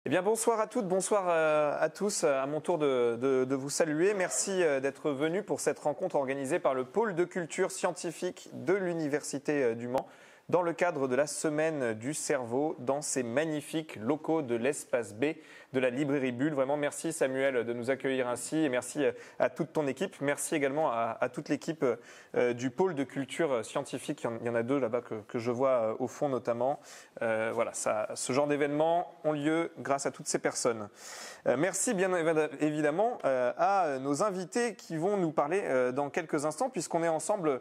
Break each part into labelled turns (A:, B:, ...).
A: Eh bien, bonsoir à toutes, bonsoir à tous. À mon tour de vous saluer. Merci d'être venus pour cette rencontre organisée par le pôle de culture scientifique de l'Université du Mans dans le cadre de la Semaine du Cerveau dans ces magnifiques locaux de l'Espace B de la librairie Bulle. Vraiment, merci Samuel de nous accueillir ainsi et merci à toute ton équipe. Merci également à toute l'équipe du pôle de culture scientifique. Il y en a deux là-bas que je vois au fond notamment. Voilà, ce genre d'événements ont lieu grâce à toutes ces personnes. Merci bien évidemment à nos invités qui vont nous parler dans quelques instants puisqu'on est ensemble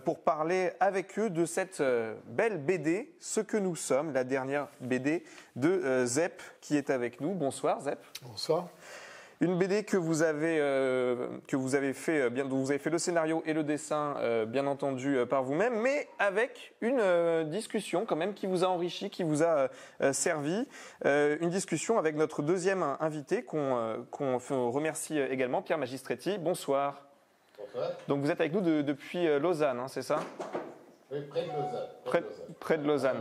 A: pour parler avec eux de cette belle BD, Ce que nous sommes, la dernière BD de Zep qui est avec nous. Bonsoir Zep.
B: Bonsoir.
A: Une BD que vous avez fait, dont vous avez fait le scénario et le dessin, bien entendu par vous-même, mais avec une discussion quand même qui vous a enrichi, qui vous a servi, une discussion avec notre deuxième invité qu'on remercie également, Pierre Magistretti. Bonsoir.
C: Bonsoir.
A: Donc vous êtes avec nous depuis Lausanne, hein, c'est ça?
C: Oui, près de Lausanne.
A: Près de Lausanne.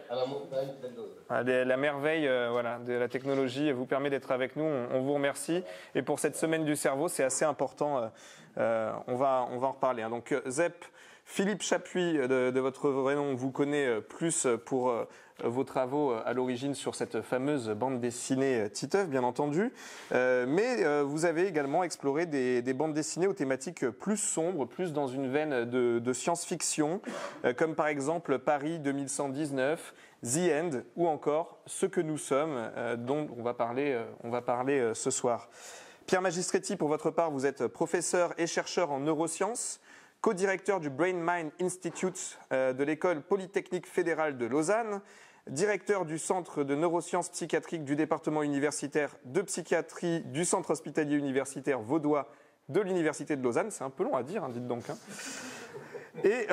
C: À la montagne, près de Lausanne.
A: La merveille voilà, de la technologie vous permet d'être avec nous. On vous remercie. Et pour cette semaine du cerveau, c'est assez important. On va en reparler. Hein. Donc, Zep, Philippe Chapuis, de votre vrai nom, on vous connaît plus pour vos travaux à l'origine sur cette fameuse bande dessinée Titeuf, bien entendu. Mais vous avez également exploré des bandes dessinées aux thématiques plus sombres, plus dans une veine de science-fiction, comme par exemple Paris 2119, The End ou encore Ce que nous sommes, dont on va parler ce soir. Pierre Magistretti, pour votre part, vous êtes professeur et chercheur en neurosciences, co-directeur du Brain Mind Institute de l'École Polytechnique Fédérale de Lausanne, directeur du Centre de neurosciences psychiatriques du département universitaire de psychiatrie du Centre hospitalier universitaire vaudois de l'Université de Lausanne. C'est un peu long à dire, hein, dites donc. Hein. Et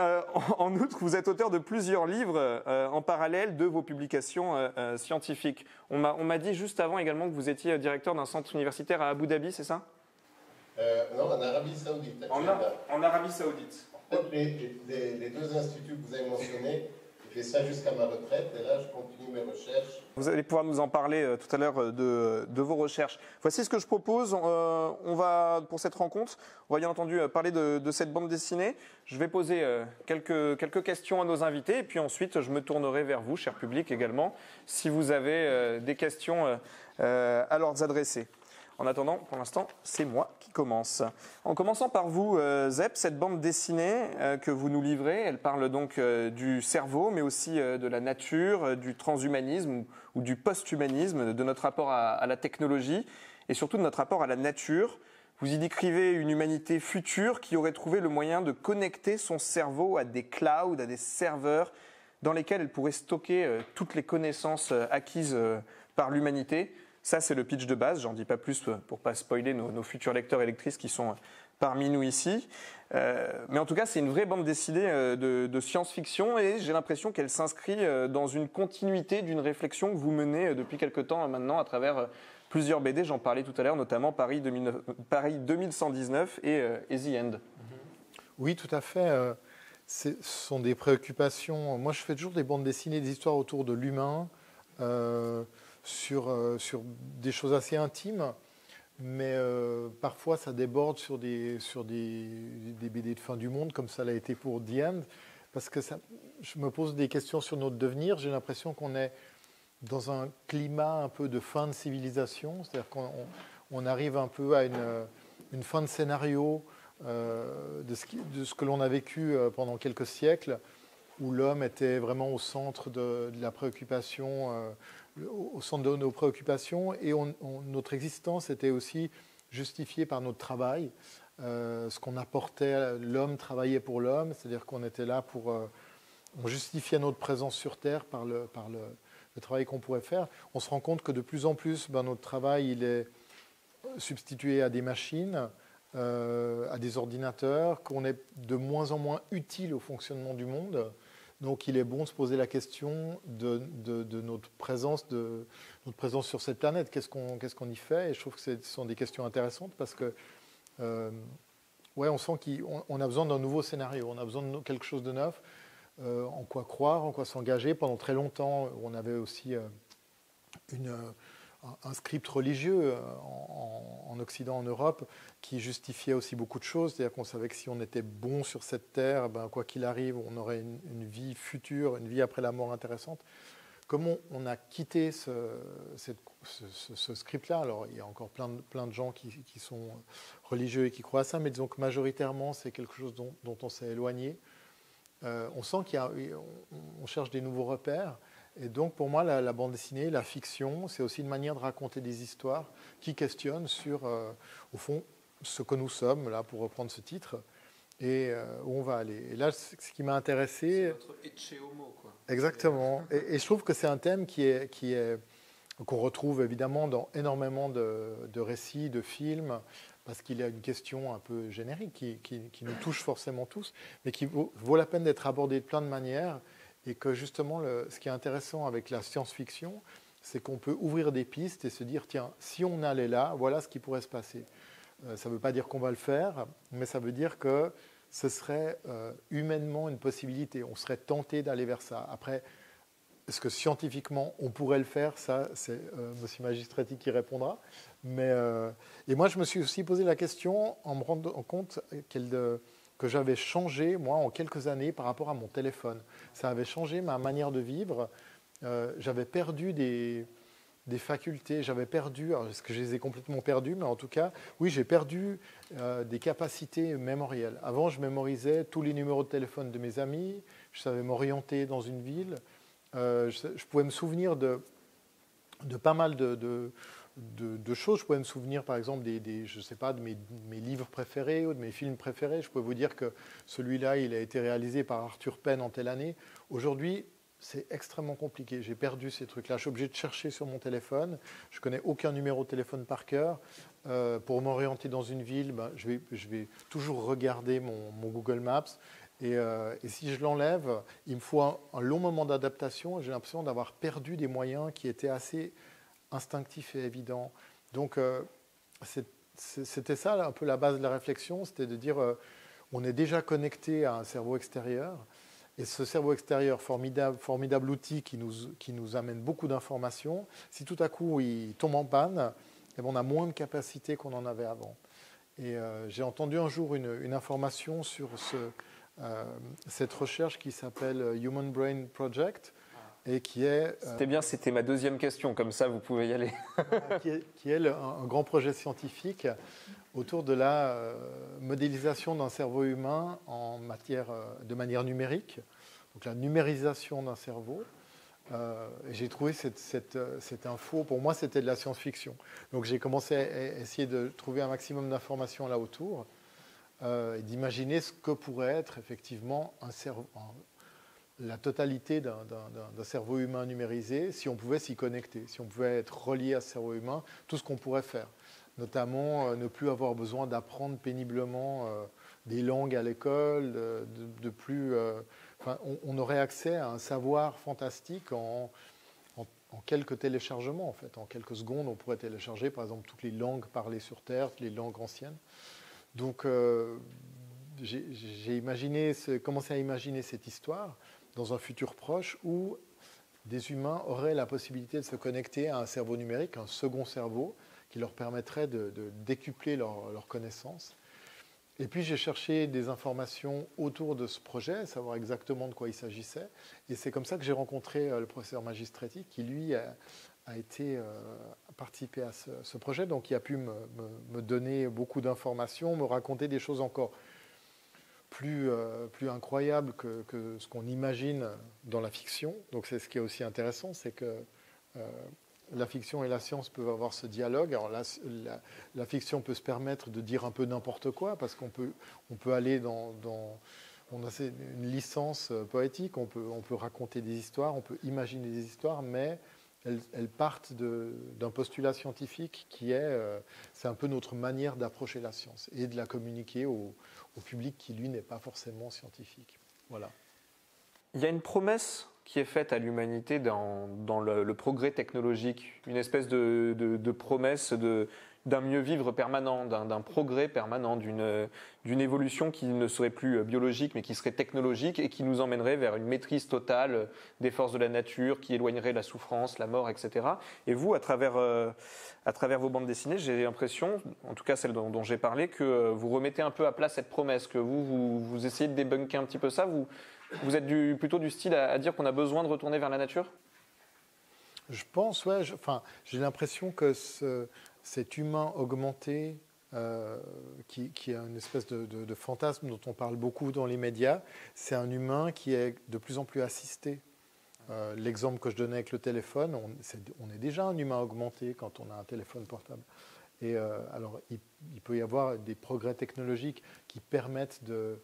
A: en outre, vous êtes auteur de plusieurs livres en parallèle de vos publications scientifiques. On m'a dit juste avant également que vous étiez directeur d'un centre universitaire à Abu Dhabi, c'est ça?
C: Non, en Arabie Saoudite.
A: En Arabie Saoudite.
C: En fait, les deux instituts que vous avez mentionnés, j'ai fait ça jusqu'à ma retraite et là, je continue mes recherches.
A: Vous allez pouvoir nous en parler tout à l'heure de vos recherches. Voici ce que je propose. On va, pour cette rencontre, on va bien entendu parler de cette bande dessinée. Je vais poser quelques questions à nos invités et puis ensuite, je me tournerai vers vous, cher public également, si vous avez des questions à leur adresser. En attendant, pour l'instant, c'est moi qui commence. En commençant par vous, Zep, cette bande dessinée que vous nous livrez, elle parle donc du cerveau, mais aussi de la nature, du transhumanisme ou du post-humanisme, de notre rapport à la technologie et surtout de notre rapport à la nature. Vous y décrivez une humanité future qui aurait trouvé le moyen de connecter son cerveau à des clouds, à des serveurs dans lesquels elle pourrait stocker toutes les connaissances acquises par l'humanité. Ça, c'est le pitch de base. J'en dis pas plus pour pas spoiler nos futurs lecteurs et lectrices qui sont parmi nous ici. Mais en tout cas, c'est une vraie bande dessinée de science-fiction et j'ai l'impression qu'elle s'inscrit dans une continuité d'une réflexion que vous menez depuis quelque temps maintenant à travers plusieurs BD. J'en parlais tout à l'heure, notamment Paris 2119 et The End.
B: Oui, tout à fait. Ce sont des préoccupations. Moi, je fais toujours des bandes dessinées, des histoires autour de l'humain. Sur des choses assez intimes, mais parfois ça déborde sur des BD de fin du monde, comme ça l'a été pour The End, parce que je me pose des questions sur notre devenir. J'ai l'impression qu'on est dans un climat un peu de fin de civilisation, c'est-à-dire qu'on arrive un peu à une fin de scénario de ce que l'on a vécu pendant quelques siècles, où l'homme était vraiment au centre de la préoccupation, au centre de nos préoccupations, et notre existence était aussi justifiée par notre travail. Ce qu'on apportait, l'homme travaillait pour l'homme, c'est-à-dire qu'on était là pour... on justifiait notre présence sur Terre par le travail qu'on pourrait faire. On se rend compte que de plus en plus, notre travail il est substitué à des machines, à des ordinateurs, qu'on est de moins en moins utile au fonctionnement du monde. Donc il est bon de se poser la question de notre présence sur cette planète. Qu'est-ce qu'on y fait? Et je trouve que ce sont des questions intéressantes parce que on sent qu'on a besoin d'un nouveau scénario, on a besoin de quelque chose de neuf, en quoi croire, en quoi s'engager. Pendant très longtemps, on avait aussi un script religieux en Occident, en Europe, qui justifiait aussi beaucoup de choses. C'est-à-dire qu'on savait que si on était bon sur cette terre, quoi qu'il arrive, on aurait une vie future, une vie après la mort intéressante. Comme on a quitté ce script-là, alors il y a encore plein de gens qui sont religieux et qui croient à ça, mais disons que majoritairement, c'est quelque chose dont on s'est éloigné. On sent qu'on cherche des nouveaux repères. Et donc, pour moi, la bande dessinée, la fiction, c'est aussi une manière de raconter des histoires qui questionnent sur, au fond, ce que nous sommes, là, pour reprendre ce titre, et où on va aller. Et là, ce qui m'a intéressé...
A: C'est notre ecce homo, quoi.
B: Exactement. Et je trouve que c'est un thème qu'on retrouve évidemment dans énormément de récits, de films, parce qu'il y a une question un peu générique qui nous touche forcément tous, mais qui vaut la peine d'être abordée de plein de manières, et que justement, ce qui est intéressant avec la science-fiction, c'est qu'on peut ouvrir des pistes et se dire, tiens, si on allait là, voilà ce qui pourrait se passer. Ça ne veut pas dire qu'on va le faire, mais ça veut dire que ce serait humainement une possibilité. On serait tenté d'aller vers ça. Après, est-ce que scientifiquement on pourrait le faire? Ça, c'est M. Magistretti qui répondra. Et moi, je me suis aussi posé la question en me rendant compte que j'avais changé, moi, en quelques années par rapport à mon téléphone. Ça avait changé ma manière de vivre. J'avais perdu des facultés, j'avais perdu, alors est-ce que je les ai complètement perdues, mais en tout cas, oui, j'ai perdu des capacités mémorielles. Avant, je mémorisais tous les numéros de téléphone de mes amis, je savais m'orienter dans une ville, je pouvais me souvenir de pas mal de choses. Je pouvais me souvenir, par exemple, je sais pas, de mes livres préférés ou de mes films préférés. Je peux vous dire que celui-là, il a été réalisé par Arthur Penn en telle année. Aujourd'hui, c'est extrêmement compliqué. J'ai perdu ces trucs-là. Je suis obligé de chercher sur mon téléphone. Je ne connais aucun numéro de téléphone par cœur. Pour m'orienter dans une ville, je vais toujours regarder mon Google Maps. Et si je l'enlève, il me faut un long moment d'adaptation. J'ai l'impression d'avoir perdu des moyens qui étaient assez instinctifs et évidents. Donc, c'était ça un peu la base de la réflexion. C'était de dire on est déjà connecté à un cerveau extérieur. Et ce cerveau extérieur, formidable outil qui nous amène beaucoup d'informations, si tout à coup il tombe en panne, eh bien, on a moins de capacité qu'on en avait avant. Et j'ai entendu un jour une information sur cette recherche qui s'appelle Human Brain Project, et qui est...
A: C'était bien, c'était ma deuxième question, comme ça vous pouvez y aller.
B: qui est un grand projet scientifique autour de la modélisation d'un cerveau humain de manière numérique, donc la numérisation d'un cerveau. Et j'ai trouvé cette info, pour moi c'était de la science-fiction. Donc j'ai commencé à essayer de trouver un maximum d'informations là autour et d'imaginer ce que pourrait être effectivement la totalité d'un cerveau humain numérisé si on pouvait s'y connecter, si on pouvait être relié à ce cerveau humain, tout ce qu'on pourrait faire. Notamment ne plus avoir besoin d'apprendre péniblement des langues à l'école, on aurait accès à un savoir fantastique en quelques téléchargements, en fait. En quelques secondes, on pourrait télécharger, par exemple, toutes les langues parlées sur Terre, les langues anciennes. Donc, j'ai commencé à imaginer cette histoire dans un futur proche où des humains auraient la possibilité de se connecter à un cerveau numérique, un second cerveau, qui leur permettrait de décupler leurs connaissances. Et puis j'ai cherché des informations autour de ce projet, savoir exactement de quoi il s'agissait. Et c'est comme ça que j'ai rencontré le professeur Magistretti, qui lui a participé à ce projet, donc il a pu me donner beaucoup d'informations, me raconter des choses encore plus incroyables que ce qu'on imagine dans la fiction. Donc c'est ce qui est aussi intéressant, c'est que la fiction et la science peuvent avoir ce dialogue. Alors la fiction peut se permettre de dire un peu n'importe quoi, parce qu'on peut aller on a une licence poétique, on peut raconter des histoires, on peut imaginer des histoires, mais elles partent d'un postulat scientifique c'est un peu notre manière d'approcher la science et de la communiquer au public qui, lui, n'est pas forcément scientifique. Voilà.
A: Il y a une promesse qui est faite à l'humanité dans le progrès technologique, une espèce de promesse d'un mieux vivre permanent, d'un progrès permanent, d'une évolution qui ne serait plus biologique mais qui serait technologique et qui nous emmènerait vers une maîtrise totale des forces de la nature, qui éloignerait la souffrance, la mort, etc. Et vous, à travers vos bandes dessinées, j'ai l'impression, en tout cas celle dont j'ai parlé, que vous remettez un peu à plat cette promesse, que vous essayez de débunker un petit peu ça. Vous êtes plutôt du style à dire qu'on a besoin de retourner vers la nature?
B: Je pense, ouais. J'ai l'impression que cet humain augmenté, qui a une espèce de fantasme dont on parle beaucoup dans les médias, c'est un humain qui est de plus en plus assisté. L'exemple que je donnais avec le téléphone, on est déjà un humain augmenté quand on a un téléphone portable. Et alors, il peut y avoir des progrès technologiques qui permettent le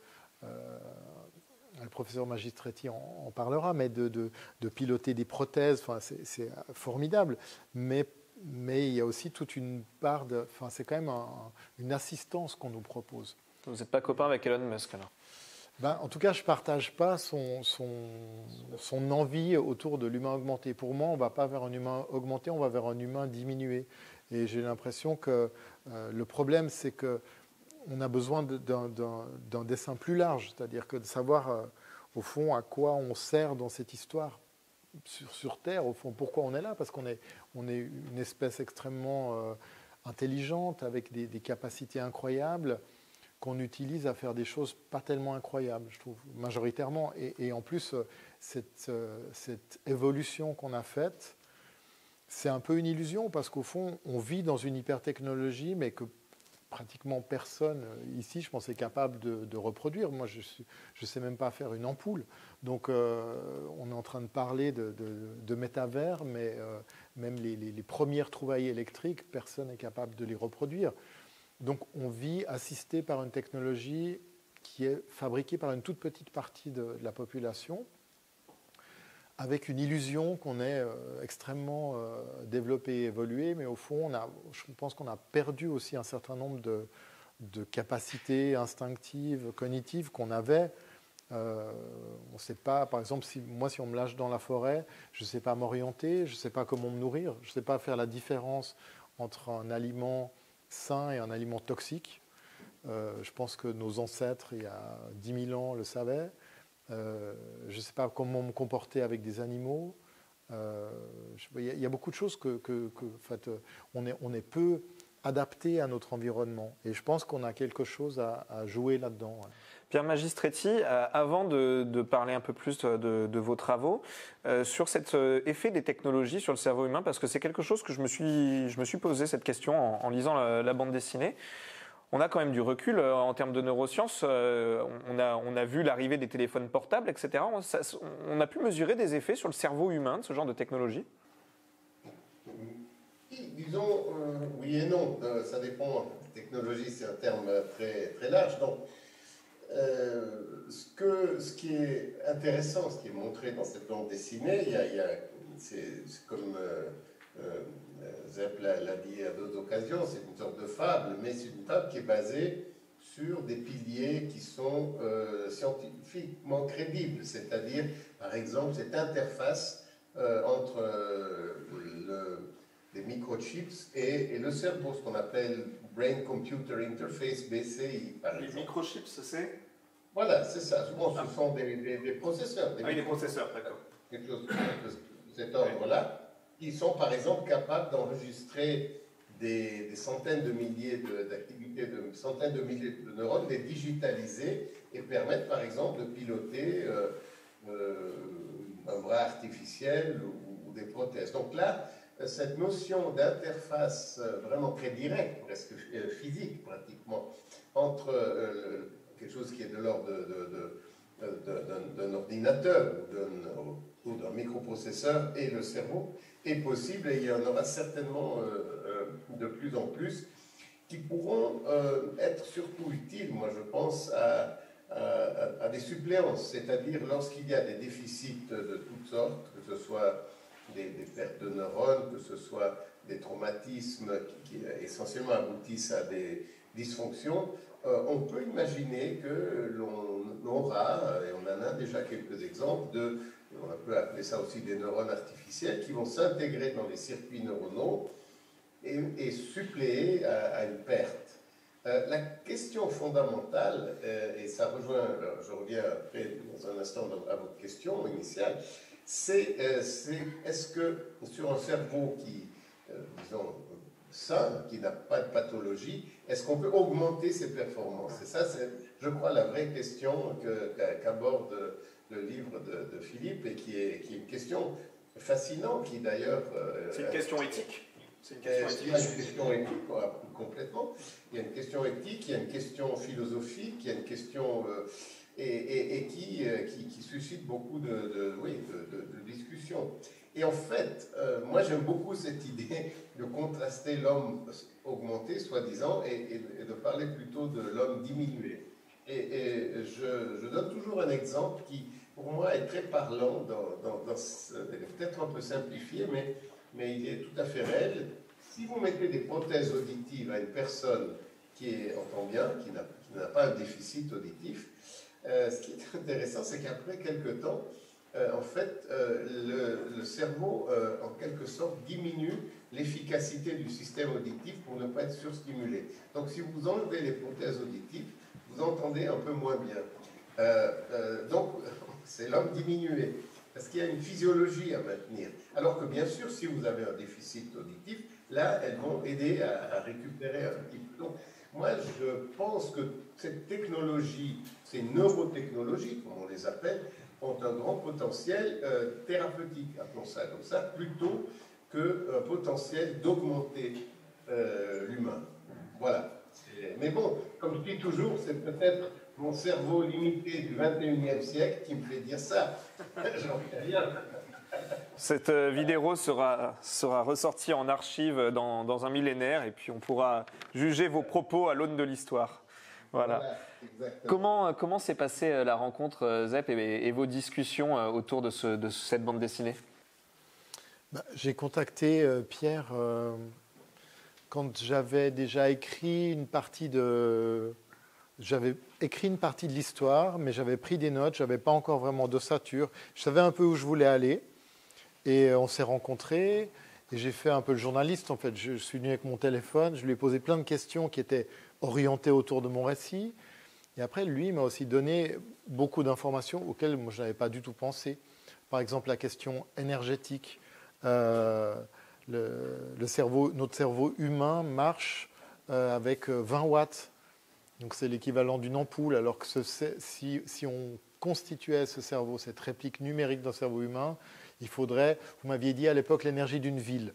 B: professeur Magistretti en parlera, mais de piloter des prothèses, c'est formidable. Mais il y a aussi toute une part c'est quand même une assistance qu'on nous propose.
A: Vous n'êtes pas copain avec Elon Musk alors?
B: En tout cas, je ne partage pas son envie autour de l'humain augmenté. Pour moi, on ne va pas vers un humain augmenté, on va vers un humain diminué. Et j'ai l'impression que le problème, c'est que on a besoin d'un dessin plus large, c'est-à-dire que de savoir, au fond, à quoi on sert dans cette histoire sur Terre, au fond, pourquoi on est là, parce qu'on est une espèce extrêmement intelligente, avec des capacités incroyables, qu'on utilise à faire des choses pas tellement incroyables, je trouve, majoritairement. Et en plus, cette évolution qu'on a faite, c'est un peu une illusion, parce qu'au fond, on vit dans une hypertechnologie, mais que pratiquement personne ici, je pense, est capable de reproduire. Moi, je ne sais même pas faire une ampoule. Donc, on est en train de parler de métavers, mais même les premières trouvailles électriques, personne n'est capable de les reproduire. Donc, on vit assisté par une technologie qui est fabriquée par une toute petite partie de la population, avec une illusion qu'on est extrêmement développé et évolué, mais au fond, je pense qu'on a perdu aussi un certain nombre de capacités instinctives, cognitives qu'on avait. On ne sait pas, par exemple, si on me lâche dans la forêt, je ne sais pas m'orienter, je ne sais pas comment me nourrir, je ne sais pas faire la différence entre un aliment sain et un aliment toxique. Je pense que nos ancêtres, il y a 10 000 ans, le savaient. Je ne sais pas comment me comporter avec des animaux. Il y a beaucoup de choses en fait, on est peu adapté à notre environnement. Et je pense qu'on a quelque chose à jouer là-dedans. Ouais.
A: Pierre Magistretti, avant de parler un peu plus de vos travaux, sur cet effet des technologies sur le cerveau humain, parce que c'est quelque chose que je me suis posé cette question en lisant la bande dessinée. On a quand même du recul en termes de neurosciences. On a vu l'arrivée des téléphones portables, etc. On a pu mesurer des effets sur le cerveau humain de ce genre de technologie?
C: Disons oui et non. Ça dépend. Technologie, c'est un terme très, très large. Donc, ce qui est intéressant, ce qui est montré dans cette bande dessinée, c'est comme Zepp l'a dit à d'autres occasions, c'est une sorte de fable, mais c'est une fable qui est basée sur des piliers qui sont scientifiquement crédibles, c'est-à-dire, par exemple, cette interface entre les microchips et le cerveau, ce qu'on appelle Brain Computer Interface, BCI, par exemple.
A: Les microchips, c'est?
C: Voilà, c'est ça. Souvent, ce sont des processeurs.
A: Des processeurs, d'accord.
C: Quelque chose de cet ordre-là, qui sont, par exemple, capables d'enregistrer des centaines de milliers d'activités, de centaines de milliers de neurones, les digitaliser et permettre, par exemple, de piloter un bras artificiel ou des prothèses. Donc là, cette notion d'interface vraiment très directe, presque physique pratiquement, entre quelque chose qui est de l'ordre d'un ordinateur ou d'un microprocesseur et le cerveau est possible, et il y en aura certainement de plus en plus qui pourront être surtout utiles, moi je pense, à des suppléances, c'est-à-dire lorsqu'il y a des déficits de toutes sortes, que ce soit des pertes de neurones, que ce soit des traumatismes qui essentiellement aboutissent à des dysfonctions, on peut imaginer que l'on aura, et on en a déjà quelques exemples, on peut appeler ça aussi des neurones artificiels, qui vont s'intégrer dans les circuits neuronaux et et suppléer à une perte. La question fondamentale, et ça rejoint, alors je reviens après dans un instant à votre question initiale, c'est est-ce que sur un cerveau qui, disons, sain, qui n'a pas de pathologie, est-ce qu'on peut augmenter ses performances? Et ça, c'est, je crois, la vraie question qu'aborde le livre de Philippe et qui est une question fascinante, qui d'ailleurs...
A: c'est une question éthique.
C: Il y a une question éthique, complètement. Il y a une question éthique, il y a une question philosophique, il y a une question... et qui suscite beaucoup de discussions. Et en fait, moi j'aime beaucoup cette idée de contraster l'homme augmenté, soi-disant, et de parler plutôt de l'homme diminué. Et je donne toujours un exemple qui, pour moi, est très parlant, peut-être un peu simplifié, mais il est tout à fait réel. Si vous mettez des prothèses auditives à une personne qui entend bien, qui n'a pas un déficit auditif, ce qui est intéressant, c'est qu'après quelques temps, en fait, le cerveau, en quelque sorte, diminue l'efficacité du système auditif pour ne pas être surstimulé. Donc, si vous enlevez les prothèses auditives, vous entendez un peu moins bien. Donc, c'est l'homme diminué, parce qu'il y a une physiologie à maintenir. Alors que, bien sûr, si vous avez un déficit auditif, là, elles vont aider à récupérer un petit peu. Donc, moi, je pense que cette technologie, ces neurotechnologies, comme on les appelle, ont un grand potentiel thérapeutique, appelons ça comme ça, plutôt qu'un potentiel d'augmenter l'humain. Voilà. Mais bon, comme je dis toujours, c'est peut-être mon cerveau limité du 21e siècle qui me fait dire ça. J'en sais rien.
A: Cette vidéo sera ressortie en archive dans un millénaire et puis on pourra juger vos propos à l'aune de l'histoire. Voilà. Comment s'est passée la rencontre, Zep, et vos discussions autour de cette bande dessinée?
B: J'ai contacté Pierre quand j'avais déjà écrit une partie de... J'avais écrit une partie de l'histoire, mais j'avais pris des notes, je n'avais pas encore vraiment d'ossature. Je savais un peu où je voulais aller. Et on s'est rencontrés, et j'ai fait un peu le journaliste, en fait. Je suis venu avec mon téléphone, je lui ai posé plein de questions qui étaient orientées autour de mon récit. Et après, lui m'a aussi donné beaucoup d'informations auxquelles moi, je n'avais pas du tout pensé. Par exemple, la question énergétique. Notre cerveau humain marche avec 20 watts. Donc c'est l'équivalent d'une ampoule, alors que si on constituait ce cerveau, cette réplique numérique d'un cerveau humain, il faudrait, vous m'aviez dit à l'époque, l'énergie d'une ville.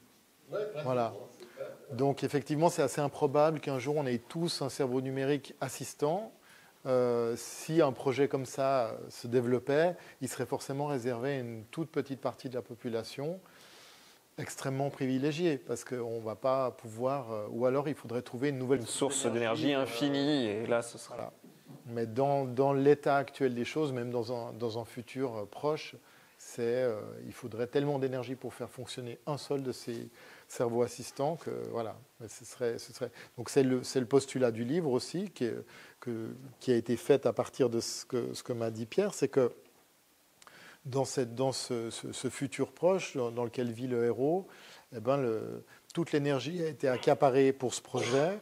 C: Ouais,
B: voilà. Donc effectivement, c'est assez improbable qu'un jour on ait tous un cerveau numérique assistant. Si un projet comme ça se développait, il serait forcément réservé à une toute petite partie de la population, extrêmement privilégiée, parce qu'on ne va pas pouvoir, ou alors il faudrait trouver une nouvelle
A: source d'énergie infinie, et là ce sera...
B: Voilà. Mais dans l'état actuel des choses, même dans un futur proche, il faudrait tellement d'énergie pour faire fonctionner un seul de ces cerveaux assistants que voilà. Donc c'est le postulat du livre aussi qui a été fait à partir de ce que m'a dit Pierre, c'est que dans ce futur proche dans lequel vit le héros, eh ben toute l'énergie a été accaparée pour ce projet.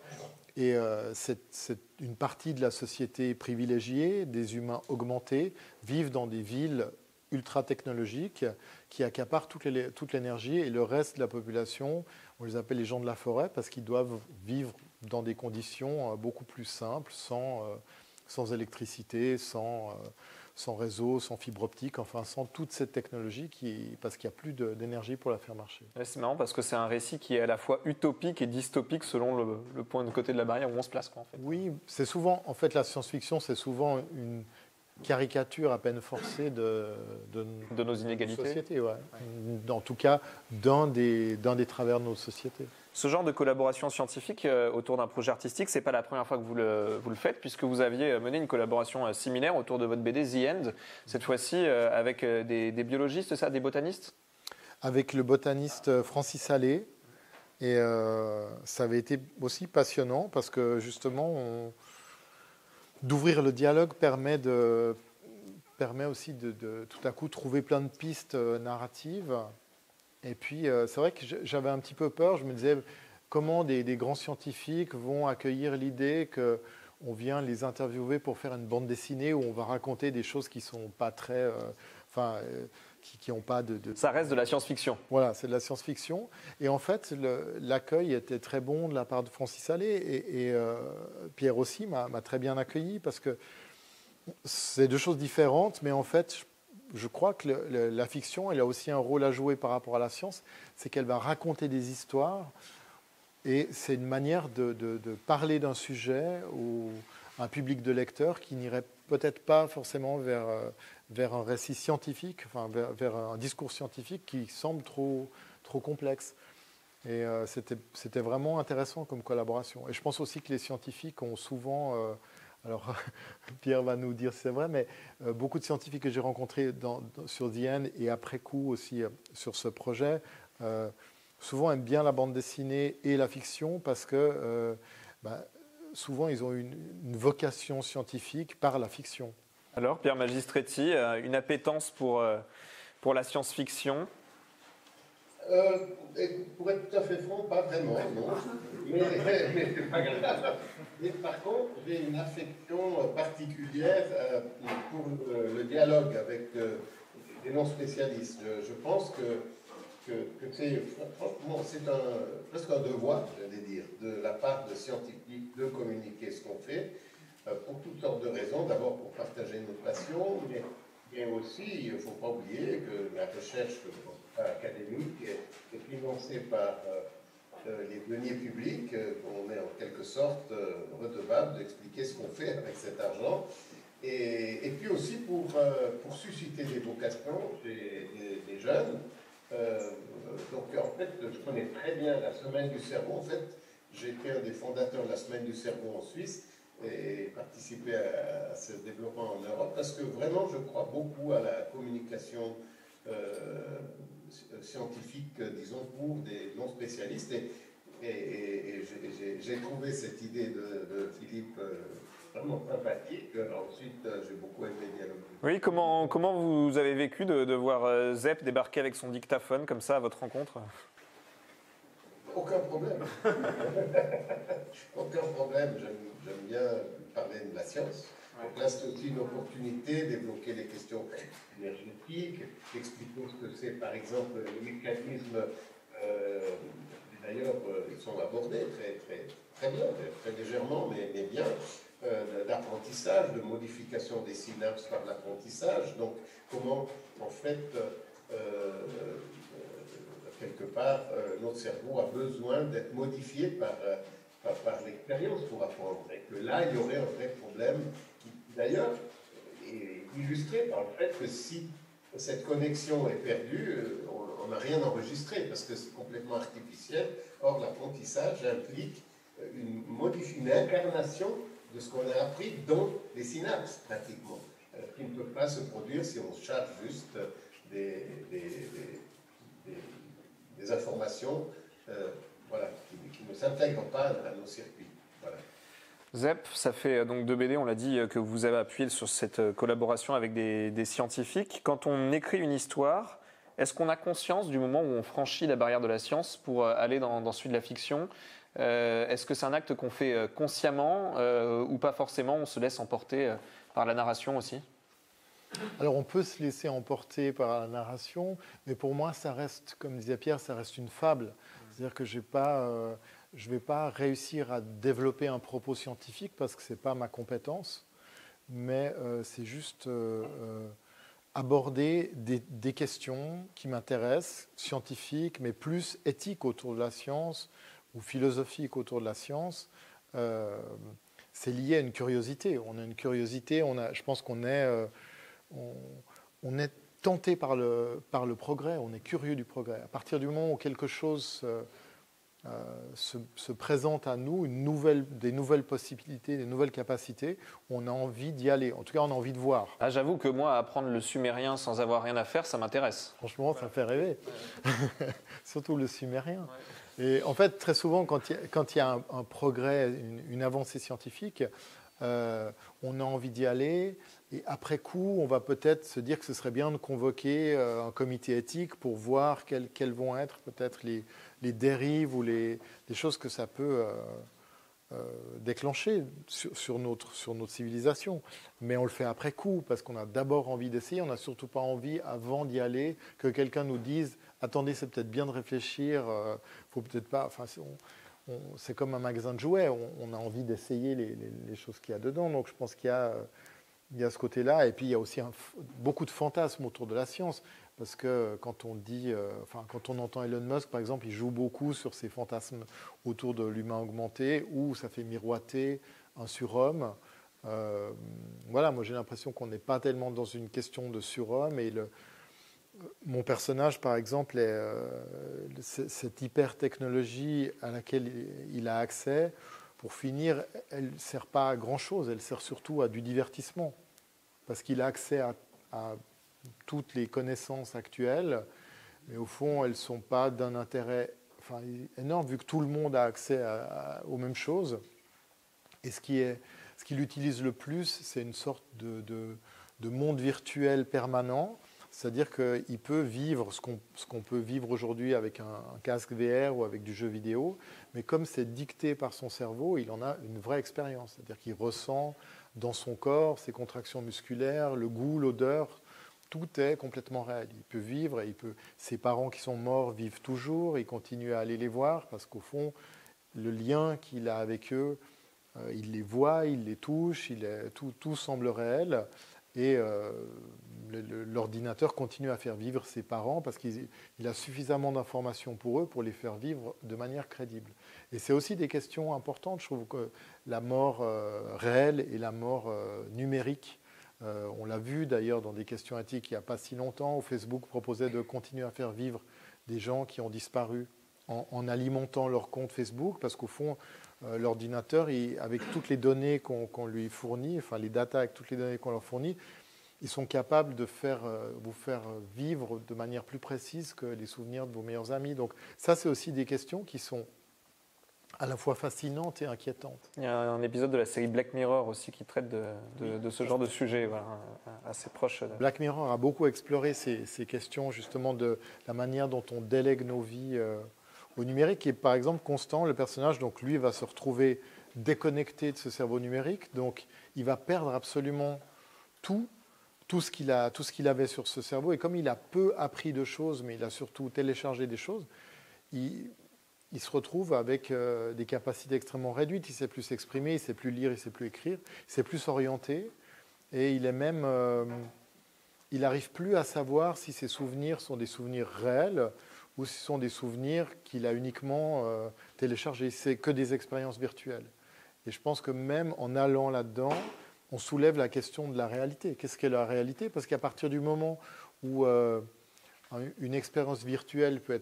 B: Et c'est une partie de la société privilégiée, des humains augmentés, vivent dans des villes ultra technologiques qui accaparent toute l'énergie, et le reste de la population, on les appelle les gens de la forêt parce qu'ils doivent vivre dans des conditions beaucoup plus simples, sans électricité, sans réseau, sans fibre optique, enfin sans toute cette technologie parce qu'il n'y a plus d'énergie pour la faire marcher.
A: Ouais, c'est marrant parce que c'est un récit qui est à la fois utopique et dystopique selon le point de côté de la barrière où on se place, quoi, en fait.
B: Oui, c'est souvent, en fait, la science-fiction, c'est souvent une caricature à peine forcée de
A: nos inégalités.
B: Société, ouais. En tout cas, d'un des travers de notre société.
A: Ce genre de collaboration scientifique autour d'un projet artistique, c'est pas la première fois que vous le faites, puisque vous aviez mené une collaboration similaire autour de votre BD The End, cette fois-ci avec des biologistes, ça, des botanistes?
B: Avec le botaniste Francis Allais. Et ça avait été aussi passionnant parce que justement, d'ouvrir le dialogue permet aussi de tout à coup trouver plein de pistes narratives. Et puis, c'est vrai que j'avais un petit peu peur. Je me disais, comment des grands scientifiques vont accueillir l'idée qu'on vient les interviewer pour faire une bande dessinée où on va raconter des choses qui ne sont pas très... qui n'ont pas de...
A: Ça reste de la science-fiction.
B: Voilà, c'est de la science-fiction. Et en fait, l'accueil était très bon de la part de Francis Allais et Pierre aussi m'a très bien accueilli parce que c'est deux choses différentes, mais en fait, je crois que la fiction, elle a aussi un rôle à jouer par rapport à la science, c'est qu'elle va raconter des histoires et c'est une manière de parler d'un sujet à un public de lecteurs qui n'irait peut-être pas forcément vers un récit scientifique, enfin vers un discours scientifique qui semble trop complexe. Et c'était vraiment intéressant comme collaboration. Et je pense aussi que les scientifiques ont souvent, alors Pierre va nous dire si c'est vrai, mais beaucoup de scientifiques que j'ai rencontrés sur The End et après coup aussi sur ce projet, souvent aiment bien la bande dessinée et la fiction parce que souvent ils ont une vocation scientifique par la fiction.
A: Alors, Pierre Magistretti, une appétence pour la science-fiction?
C: Pour être tout à fait franc, pas vraiment, non. Mais c'est pas grave. Mais par contre, j'ai une affection particulière pour le dialogue avec des non-spécialistes. Je pense que c'est franchement, c'est presque un devoir, j'allais dire, de la part de scientifiques de communiquer ce qu'on fait. Pour toutes sortes de raisons. D'abord pour partager notre passion, mais aussi, il ne faut pas oublier que la recherche académique est financée par les deniers publics. On est en quelque sorte redevable d'expliquer ce qu'on fait avec cet argent. Et puis aussi pour susciter des vocations chez des jeunes. Donc en fait, je connais très bien la Semaine du Cerveau. En fait, j'ai été un des fondateurs de la Semaine du Cerveau en Suisse et participer à ce développement en Europe parce que vraiment je crois beaucoup à la communication scientifique, disons, pour des non-spécialistes et j'ai trouvé cette idée de Philippe vraiment sympathique. Ensuite, j'ai beaucoup aimé dialoguer.
A: Oui, comment vous avez vécu de voir Zep débarquer avec son dictaphone comme ça à votre rencontre?
C: Aucun problème. Aucun problème. J'aime bien parler de la science. Donc là, c'est aussi une opportunité d'évoquer les questions énergétiques, d'expliquer ce que c'est, par exemple, les mécanismes. D'ailleurs, ils sont abordés très bien, très légèrement, mais bien, d'apprentissage, de modification des synapses par l'apprentissage. Donc, comment, en fait, quelque part, notre cerveau a besoin d'être modifié par l'expérience pour apprendre. Et que là, il y aurait un vrai problème qui, d'ailleurs, est illustré par le fait que si cette connexion est perdue, on n'a rien enregistré parce que c'est complètement artificiel. Or, l'apprentissage implique une incarnation de ce qu'on a appris dans les synapses, pratiquement, qui ne peut pas se produire si on charge juste des informations qui ne s'intègrent pas à nos circuits. Voilà.
A: Zep, ça fait donc 2 BD, on l'a dit, que vous avez appuyé sur cette collaboration avec des scientifiques. Quand on écrit une histoire, est-ce qu'on a conscience du moment où on franchit la barrière de la science pour aller dans celui de la fiction? Est-ce que c'est un acte qu'on fait consciemment ou pas forcément? On se laisse emporter par la narration aussi?
B: Alors on peut se laisser emporter par la narration, mais pour moi ça reste, comme disait Pierre, ça reste une fable. C'est-à-dire que je ne vais pas réussir à développer un propos scientifique parce que ce n'est pas ma compétence, mais c'est juste aborder des questions qui m'intéressent, scientifiques, mais plus éthiques autour de la science ou philosophiques autour de la science. C'est lié à une curiosité. On a une curiosité, je pense qu'on est... on est tenté par le progrès, on est curieux du progrès. À partir du moment où quelque chose se présente à nous, des nouvelles possibilités, des nouvelles capacités, on a envie d'y aller. En tout cas, on a envie de voir.
A: Ah, j'avoue que moi, apprendre le sumérien sans avoir rien à faire, ça m'intéresse.
B: Franchement, ça fait rêver. Surtout le sumérien. Et en fait, très souvent, quand il y a un progrès, une avancée scientifique, on a envie d'y aller. Et après coup, on va peut-être se dire que ce serait bien de convoquer un comité éthique pour voir quels vont être peut-être les dérives ou les choses que ça peut déclencher sur notre civilisation. Mais on le fait après coup, parce qu'on a d'abord envie d'essayer, on n'a surtout pas envie, avant d'y aller, que quelqu'un nous dise « Attendez, c'est peut-être bien de réfléchir, faut peut-être pas… » Enfin, c'est comme un magasin de jouets, on a envie d'essayer les choses qu'il y a dedans. Donc je pense qu'il y a ce côté-là, et puis il y a aussi beaucoup de fantasmes autour de la science. Parce que quand on dit, quand on entend Elon Musk, par exemple, il joue beaucoup sur ces fantasmes autour de l'humain augmenté, où ça fait miroiter un surhomme. Voilà, moi j'ai l'impression qu'on n'est pas tellement dans une question de surhomme. Et mon personnage, par exemple, cette hyper-technologie à laquelle il a accès, pour finir, elle ne sert pas à grand-chose, elle sert surtout à du divertissement. Parce qu'il a accès à toutes les connaissances actuelles, mais au fond, elles ne sont pas d'un intérêt énorme, vu que tout le monde a accès aux mêmes choses. Et ce qu'il utilise le plus, c'est une sorte de monde virtuel permanent, c'est-à-dire qu'il peut vivre ce qu'on peut vivre aujourd'hui avec un casque VR ou avec du jeu vidéo, mais comme c'est dicté par son cerveau, il en a une vraie expérience, c'est-à-dire qu'il ressent dans son corps ses contractions musculaires, le goût, l'odeur. Tout est complètement réel. Il peut vivre, ses parents qui sont morts vivent toujours, il continue à aller les voir parce qu'au fond, le lien qu'il a avec eux, il les voit, il les touche, tout semble réel. Et l'ordinateur continue à faire vivre ses parents parce qu'il a suffisamment d'informations pour eux pour les faire vivre de manière crédible. Et c'est aussi des questions importantes, je trouve, que la mort réelle et la mort numérique. On l'a vu d'ailleurs dans des questions éthiques il n'y a pas si longtemps, où Facebook proposait de continuer à faire vivre des gens qui ont disparu en alimentant leur compte Facebook, parce qu'au fond, l'ordinateur, avec toutes les données qu'on lui fournit, enfin les datas avec toutes les données qu'on leur fournit, ils sont capables de vous faire vivre de manière plus précise que les souvenirs de vos meilleurs amis. Donc ça, c'est aussi des questions qui sont à la fois fascinante et inquiétante.
A: Il y a un épisode de la série Black Mirror aussi qui traite de ce genre de sujet, voilà, assez proche.
B: Black Mirror a beaucoup exploré ces questions justement de la manière dont on délègue nos vies au numérique. Et par exemple, Constant, le personnage, donc lui va se retrouver déconnecté de ce cerveau numérique, donc il va perdre absolument tout ce qu'il avait sur ce cerveau. Et comme il a peu appris de choses, mais il a surtout téléchargé des choses, il se retrouve avec des capacités extrêmement réduites. Il ne sait plus s'exprimer, il ne sait plus lire, il ne sait plus écrire, il ne sait plus s'orienter. Et il n'arrive plus à savoir si ses souvenirs sont des souvenirs réels ou si ce sont des souvenirs qu'il a uniquement téléchargés. C'est que des expériences virtuelles. Et je pense que même en allant là-dedans, on soulève la question de la réalité. Qu'est-ce qu'est la réalité? Parce qu'à partir du moment où une expérience virtuelle peut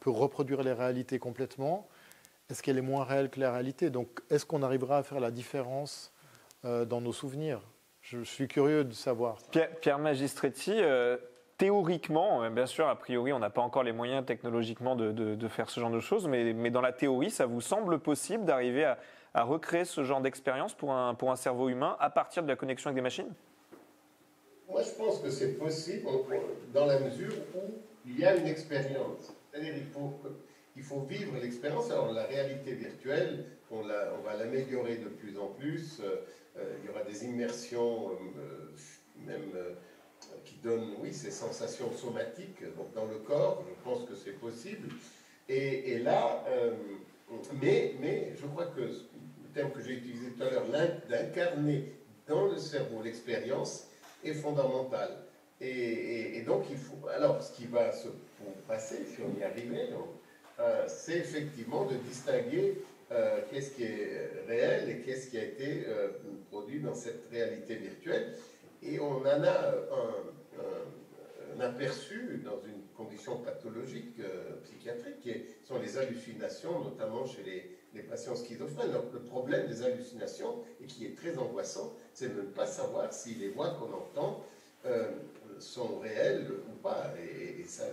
B: reproduire les réalités complètement, est-ce qu'elle est moins réelle que la réalité? Donc, est-ce qu'on arrivera à faire la différence dans nos souvenirs? Je suis curieux de savoir.
A: Pierre Magistretti, théoriquement, bien sûr, a priori, on n'a pas encore les moyens technologiquement de faire ce genre de choses, mais dans la théorie, ça vous semble possible d'arriver à recréer ce genre d'expérience pour un cerveau humain à partir de la connexion avec des machines?
C: Moi, je pense que c'est possible dans la mesure où il y a une expérience. C'est-à-dire qu'il faut vivre l'expérience. Alors, la réalité virtuelle, on va l'améliorer de plus en plus. Il y aura des immersions qui donnent, oui, ces sensations somatiques donc dans le corps. Je pense que c'est possible. Et là, mais je crois que le terme que j'ai utilisé tout à l'heure, d'incarner dans le cerveau l'expérience, est fondamental. Et donc, il faut. Alors, ce qui va se passer, si on y arrivait, c'est effectivement de distinguer qu'est-ce qui est réel et qu'est-ce qui a été produit dans cette réalité virtuelle. Et on en a un aperçu dans une condition pathologique psychiatrique, qui sont les hallucinations, notamment chez les patients schizophrènes. Donc, le problème des hallucinations, et qui est très angoissant, c'est de ne pas savoir si les voix qu'on entend sont réelles ou pas.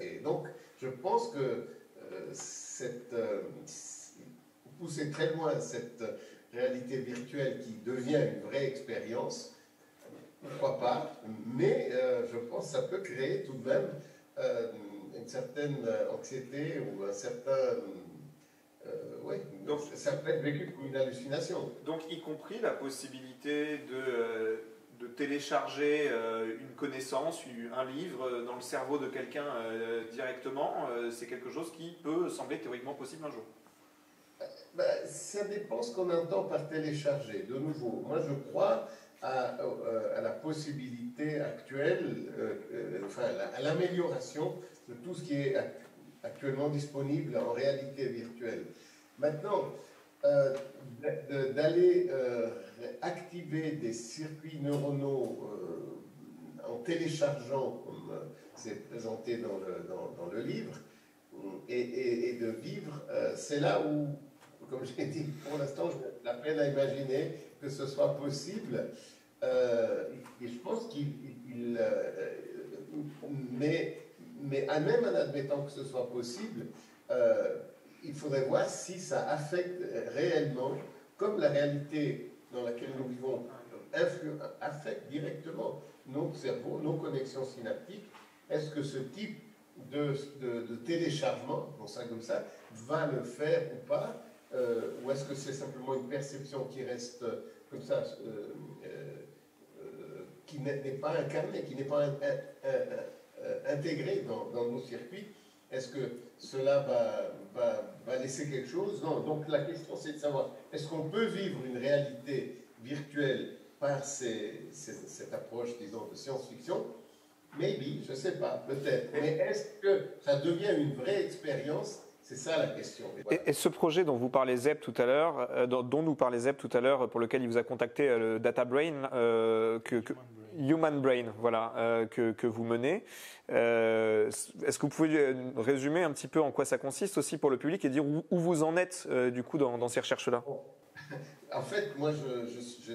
C: Et donc, je pense que pousser très loin cette réalité virtuelle qui devient une vraie expérience, pourquoi pas, mais je pense que ça peut créer tout de même une certaine anxiété ou un certain... oui, donc ça peut être vécu comme une hallucination.
A: Donc y compris la possibilité de télécharger une connaissance, un livre dans le cerveau de quelqu'un directement, c'est quelque chose qui peut sembler théoriquement possible un jour.
C: Ça dépend ce qu'on entend par télécharger. De nouveau, moi je crois à la possibilité actuelle, à l'amélioration de tout ce qui est actuellement disponible en réalité virtuelle. Maintenant, d'aller activer des circuits neuronaux en téléchargeant, comme c'est présenté dans le livre, et de vivre, c'est là où, comme j'ai dit, pour l'instant, j'ai la peine à imaginer que ce soit possible. Et je pense mais même en admettant que ce soit possible, il faudrait voir si ça affecte réellement, comme la réalité dans laquelle nous vivons affecte directement nos cerveaux, nos connexions synaptiques. Est-ce que ce type de téléchargement, bon ça comme ça, va le faire ou pas, ou est-ce que c'est simplement une perception qui reste comme ça, qui n'est pas incarnée, qui n'est pas intégrée dans nos circuits? Est-ce que cela va laisser quelque chose? Non. Donc la question c'est de savoir, est-ce qu'on peut vivre une réalité virtuelle par cette approche, disons, de science-fiction? Maybe, je ne sais pas, peut-être. Mais est-ce que ça devient une vraie expérience? C'est ça la question.
A: Voilà. Et ce projet dont vous parlez Zeb tout à l'heure, dont nous parlait Zeb tout à l'heure, pour lequel il vous a contacté, le Data Brain, Human Brain, voilà, que vous menez. Est-ce que vous pouvez résumer un petit peu en quoi ça consiste aussi pour le public et dire où vous en êtes du coup dans ces recherches-là?
C: Bon. En fait, moi, je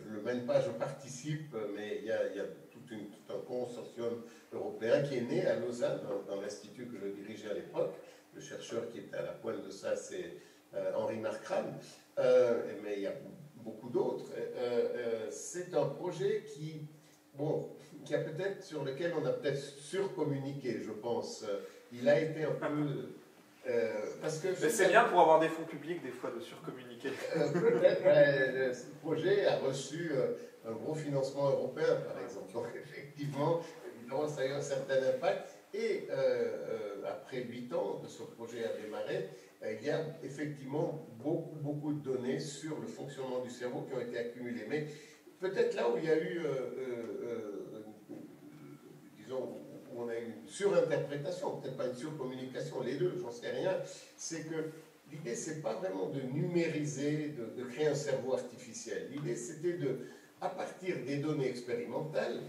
C: le mène pas, je participe, mais il y a tout un consortium européen qui est né à Lausanne, dans l'institut que je dirigeais à l'époque. Le chercheur qui est à la pointe de ça, c'est Henri Markram, mais il y a beaucoup d'autres. C'est un projet sur lequel on a peut-être surcommuniqué, je pense. Il a été un peu... parce que
A: c'est bien pour avoir des fonds publics, des fois, de surcommuniquer.
C: Peut-être, ce projet a reçu un gros financement européen, par exemple. Donc, effectivement, évidemment, ça a eu un certain impact. Et après 8 ans de ce projet à démarrer, il y a effectivement beaucoup de données sur le fonctionnement du cerveau qui ont été accumulées. Mais peut-être là où il y a eu, disons, où on a eu une surinterprétation, peut-être pas une surcommunication, les deux, j'en sais rien, c'est que l'idée, c'est pas vraiment de numériser, de créer un cerveau artificiel. L'idée, c'était à partir des données expérimentales,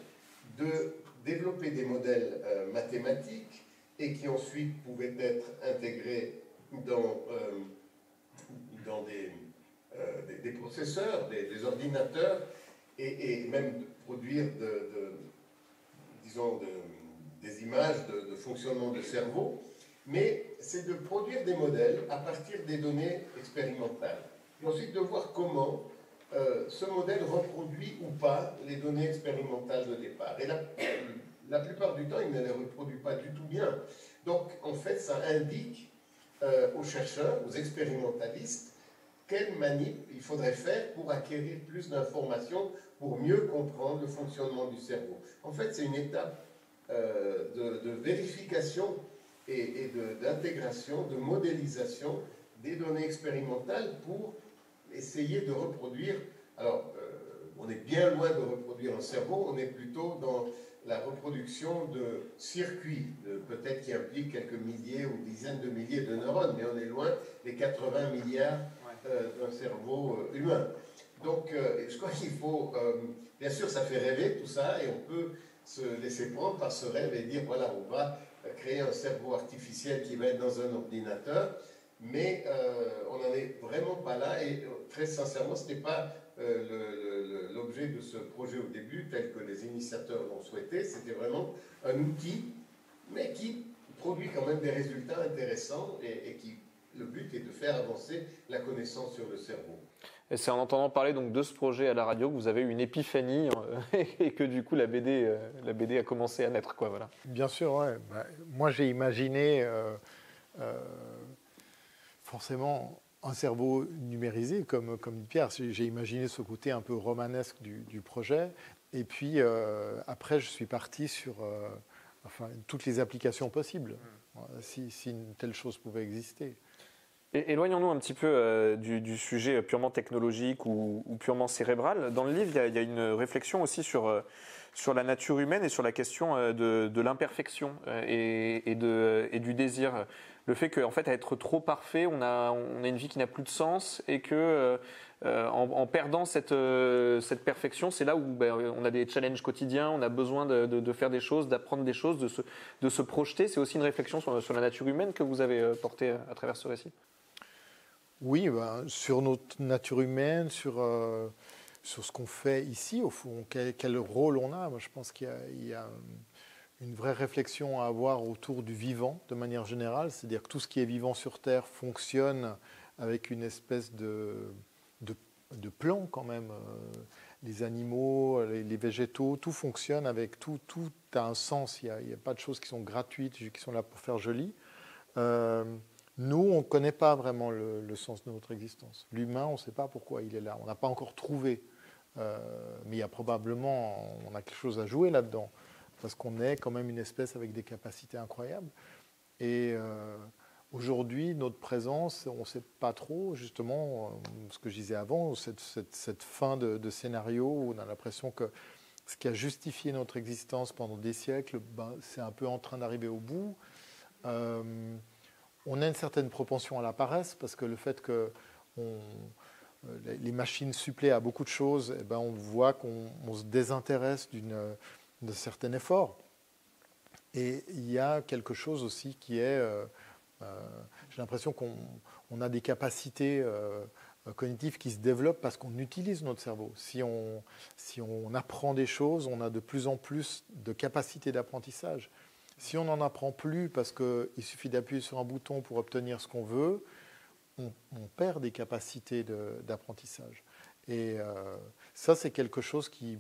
C: de développer des modèles mathématiques et qui ensuite pouvaient être intégrés dans des processeurs, des ordinateurs, et même produire disons, des images de fonctionnement de cerveau. Mais c'est de produire des modèles à partir des données expérimentales. Et ensuite de voir comment ce modèle reproduit ou pas les données expérimentales de départ. Et la plupart du temps, il ne les reproduit pas du tout bien. Donc, en fait, ça indique aux chercheurs, aux expérimentalistes, quelle manip il faudrait faire pour acquérir plus d'informations, pour mieux comprendre le fonctionnement du cerveau. En fait, c'est une étape de vérification et d'intégration, de modélisation des données expérimentales pour essayer de reproduire. Alors, on est bien loin de reproduire un cerveau, on est plutôt dans la reproduction de circuits, peut-être qui impliquent quelques milliers ou dizaines de milliers de neurones, mais on est loin des 80 milliards d'un cerveau humain. Donc, je crois qu'il faut... bien sûr, ça fait rêver tout ça, et on peut se laisser prendre par ce rêve et dire, voilà, on va créer un cerveau artificiel qui va être dans un ordinateur, mais on n'en est vraiment pas là, et très sincèrement, ce n'est pas l'objet de ce projet au début, tel que les initiateurs l'ont souhaité. C'était vraiment un outil, mais qui produit quand même des résultats intéressants, et qui, le but est de faire avancer la connaissance sur le cerveau.
A: Et c'est en entendant parler donc de ce projet à la radio que vous avez eu une épiphanie et que du coup la BD a commencé à naître, quoi, voilà.
B: Bien sûr, ouais. Moi, j'ai imaginé forcément un cerveau numérisé, comme dit Pierre. J'ai imaginé ce côté un peu romanesque du projet. Et puis, après, je suis parti sur toutes les applications possibles, si une telle chose pouvait exister.
A: Et éloignons-nous un petit peu du sujet purement technologique ou purement cérébral. Dans le livre, il y a une réflexion aussi sur la nature humaine et sur la question de l'imperfection et du désir. Le fait qu'en fait, à être trop parfait, on a une vie qui n'a plus de sens et que en perdant cette perfection, c'est là où on a des challenges quotidiens, on a besoin de faire des choses, d'apprendre des choses, de se projeter. C'est aussi une réflexion sur la nature humaine que vous avez portée à travers ce récit.
B: Oui, sur notre nature humaine, sur ce qu'on fait ici, au fond, quel rôle on a. Moi, je pense qu'il y a une vraie réflexion à avoir autour du vivant, de manière générale. C'est-à-dire que tout ce qui est vivant sur Terre fonctionne avec une espèce de plan, quand même. Les animaux, les végétaux, tout fonctionne avec tout a un sens. Il n'y a pas de choses qui sont gratuites, qui sont là pour faire joli. Nous, on ne connaît pas vraiment le sens de notre existence. L'humain, on ne sait pas pourquoi il est là. On n'a pas encore trouvé. Mais il y a probablement, on a quelque chose à jouer là-dedans. Parce qu'on est quand même une espèce avec des capacités incroyables. Et aujourd'hui, notre présence, on ne sait pas trop, justement, ce que je disais avant, cette fin de scénario où on a l'impression que ce qui a justifié notre existence pendant des siècles, c'est un peu en train d'arriver au bout. On a une certaine propension à la paresse, parce que le fait que les machines suppléent à beaucoup de choses, on voit qu'on se désintéresse de certains efforts. Et il y a quelque chose aussi qui est... j'ai l'impression qu'on a des capacités cognitives qui se développent parce qu'on utilise notre cerveau. Si on apprend des choses, on a de plus en plus de capacités d'apprentissage. Si on n'en apprend plus parce qu'il suffit d'appuyer sur un bouton pour obtenir ce qu'on veut, on perd des capacités d'apprentissage. Et ça, c'est quelque chose qui,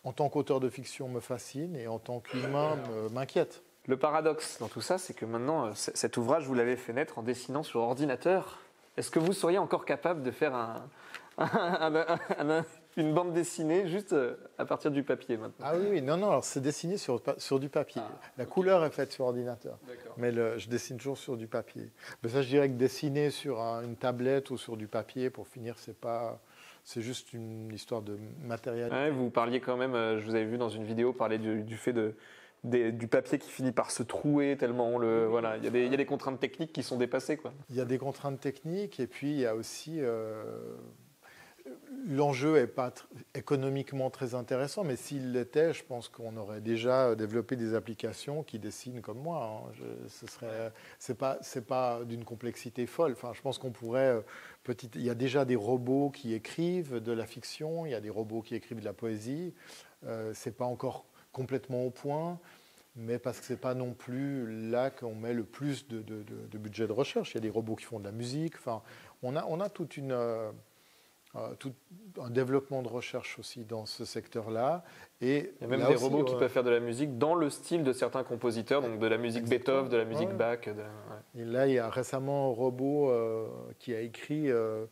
B: en tant qu'auteur de fiction, me fascine et en tant qu'humain, m'inquiète.
A: Le paradoxe dans tout ça, c'est que maintenant, cet ouvrage, vous l'avez fait naître en dessinant sur ordinateur. Est-ce que vous seriez encore capable de faire une bande dessinée juste à partir du papier maintenant?
B: Ah oui, non, alors c'est dessiné sur du papier. La couleur est faite sur ordinateur, mais je dessine toujours sur du papier. Mais ça, je dirais que dessiner sur une tablette ou sur du papier, pour finir, c'est juste une histoire de matériel.
A: Ouais, vous parliez quand même, je vous avais vu dans une vidéo parler du fait du papier qui finit par se trouer tellement voilà, il y a des contraintes techniques qui sont dépassées, quoi.
B: Il y a des contraintes techniques et puis il y a aussi l'enjeu n'est pas économiquement très intéressant, mais s'il l'était, je pense qu'on aurait déjà développé des applications qui dessinent comme moi. C'est pas d'une complexité folle. Enfin, je pense qu'on pourrait il y a déjà des robots qui écrivent de la fiction, il y a des robots qui écrivent de la poésie. C'est pas encore complètement au point, mais parce que c'est pas non plus là qu'on met le plus de budget de recherche. Il y a des robots qui font de la musique. Enfin, on a tout un développement de recherche aussi dans ce secteur-là. Et
A: il y a même des robots qui peuvent faire de la musique dans le style de certains compositeurs, donc de la musique Beethoven, de la musique Bach.
B: Et là, il y a récemment un robot qui a écrit, je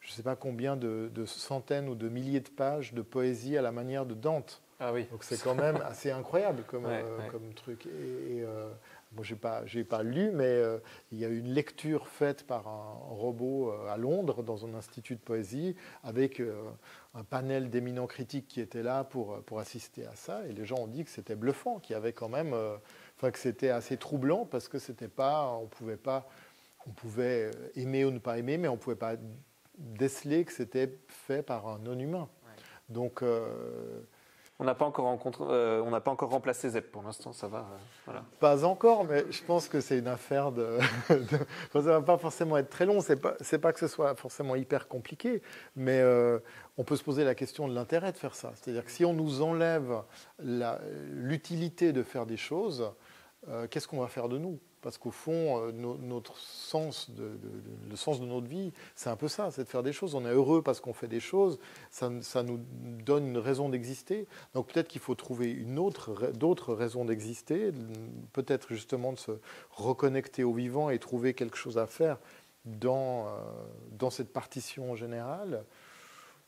B: ne sais pas combien de centaines ou de milliers de pages de poésie à la manière de Dante.
A: Ah oui.
B: Donc c'est quand même assez incroyable comme truc. Et moi, j'ai pas lu, mais il y a eu une lecture faite par un robot à Londres, dans un institut de poésie, avec un panel d'éminents critiques qui étaient là pour assister à ça. Et les gens ont dit que c'était bluffant, qu'il y avait quand même, que c'était assez troublant, parce que c'était pas, on pouvait aimer ou ne pas aimer, mais on pouvait pas déceler que c'était fait par un non-humain. Ouais. Donc
A: on n'a pas encore remplacé Zep pour l'instant, ça va. Voilà.
B: Pas encore, mais je pense que c'est une affaire ça va pas forcément être très long. C'est pas que ce soit forcément hyper compliqué, mais on peut se poser la question de l'intérêt de faire ça. C'est-à-dire que si on nous enlève l'utilité de faire des choses, qu'est-ce qu'on va faire de nous ? Parce qu'au fond, notre sens, le sens de notre vie, c'est un peu ça, c'est de faire des choses. On est heureux parce qu'on fait des choses, ça nous donne une raison d'exister. Donc peut-être qu'il faut trouver d'autres raisons d'exister, peut-être justement de se reconnecter au vivant et trouver quelque chose à faire dans cette partition générale.